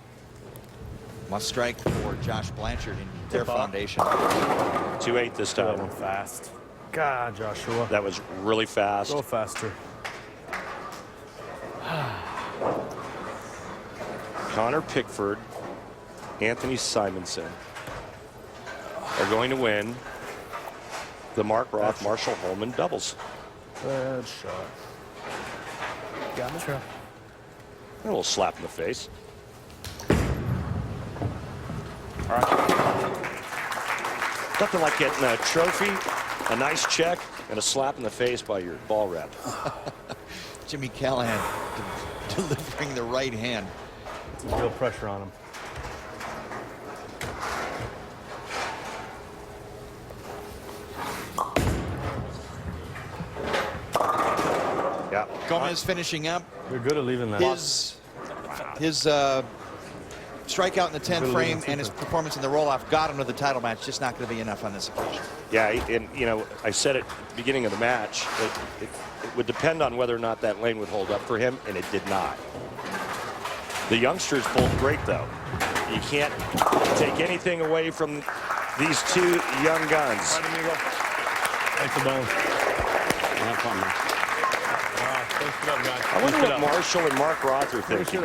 Must strike for Josh Blanchard in their foundation. 2-8 this time. Going fast. God, Joshua. That was really fast. Go faster. Connor Pickford, Anthony Simonson are going to win the Mark Roth Marshall Holman doubles. Bad shot. Got me. Sure. A little slap in the face. All right. Nothing like getting a trophy, a nice check, and a slap in the face by your ball rep. Jimmy Callahan delivering the right hand. Real pressure on him. Yeah. Gomez finishing up. You're good at leaving that. His strikeout in the 10th frame and his performance in the roll-off got him to the title match. Just not going to be enough on this occasion. Yeah, and you know, I said at the beginning of the match that it would depend on whether or not that lane would hold up for him, and it did not. The youngsters pulled great, though. You can't take anything away from these 2 young guns. Thanks for bowling. Have fun, man. I wonder what Marshall and Mark Roth are thinking.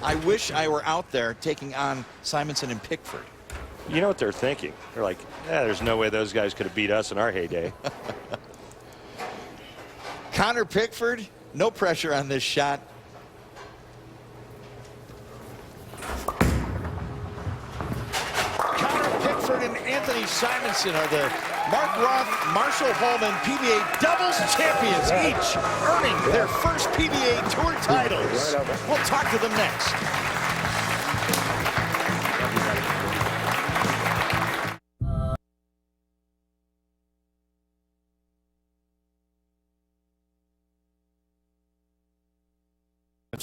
I wish I were out there taking on Simonson and Pickford. You know what they're thinking? They're like, there's no way those guys could have beat us in our heyday. Connor Pickford, no pressure on this shot. Connor Pickford and Anthony Simonson are the Mark Roth, Marshall Holman PBA doubles champions, each earning their first PBA Tour titles. We'll talk to them next.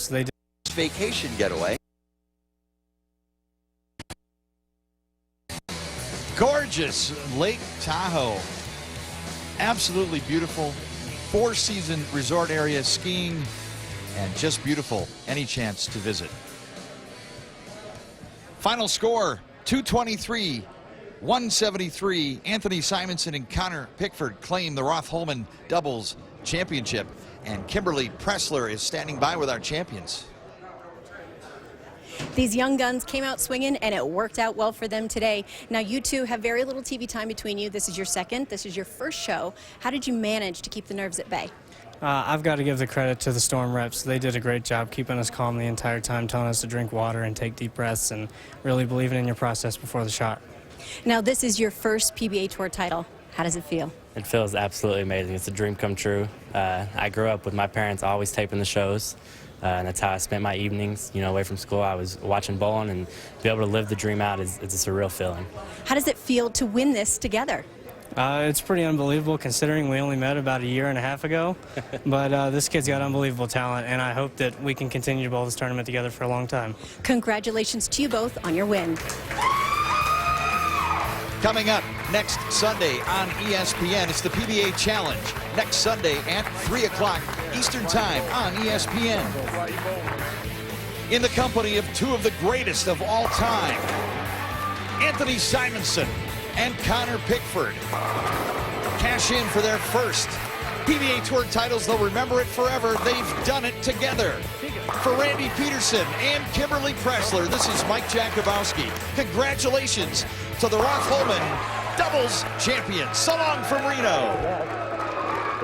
They did. Vacation getaway. Gorgeous Lake Tahoe. Absolutely beautiful. 4-season resort area, skiing, and just beautiful. Any chance to visit. Final score, 223-173. Anthony Simonson and Connor Pickford claim the Roth Holman doubles championship. And Kimberly Pressler is standing by with our champions. These young guns came out swinging, and it worked out well for them today. Now, you two have very little TV time between you. This is your second. This is your first show. How did you manage to keep the nerves at bay? I've got to give the credit to the Storm reps. They did a great job keeping us calm the entire time, telling us to drink water and take deep breaths and really believing in your process before the shot. Now, this is your first PBA Tour title. How does it feel? It feels absolutely amazing. It's a dream come true. I grew up with my parents always taping the shows, and that's how I spent my evenings, you know, away from school. I was watching bowling, and to be able to live the dream out it's a surreal feeling. How does it feel to win this together? It's pretty unbelievable considering we only met about a year and a half ago. But this kid's got unbelievable talent, and I hope that we can continue to bowl this tournament together for a long time. Congratulations to you both on your win. Coming up next Sunday on ESPN, it's the PBA Challenge. Next Sunday at 3 o'clock Eastern Time on ESPN. In the company of two of the greatest of all time, Anthony Simonson and Connor Pickford. Cash in for their first PBA Tour titles. They'll remember it forever. They've done it together. For Randy Peterson and Kimberly Pressler, this is Mike Jakubowski. Congratulations to the Roth Holman doubles champions. So long from Reno.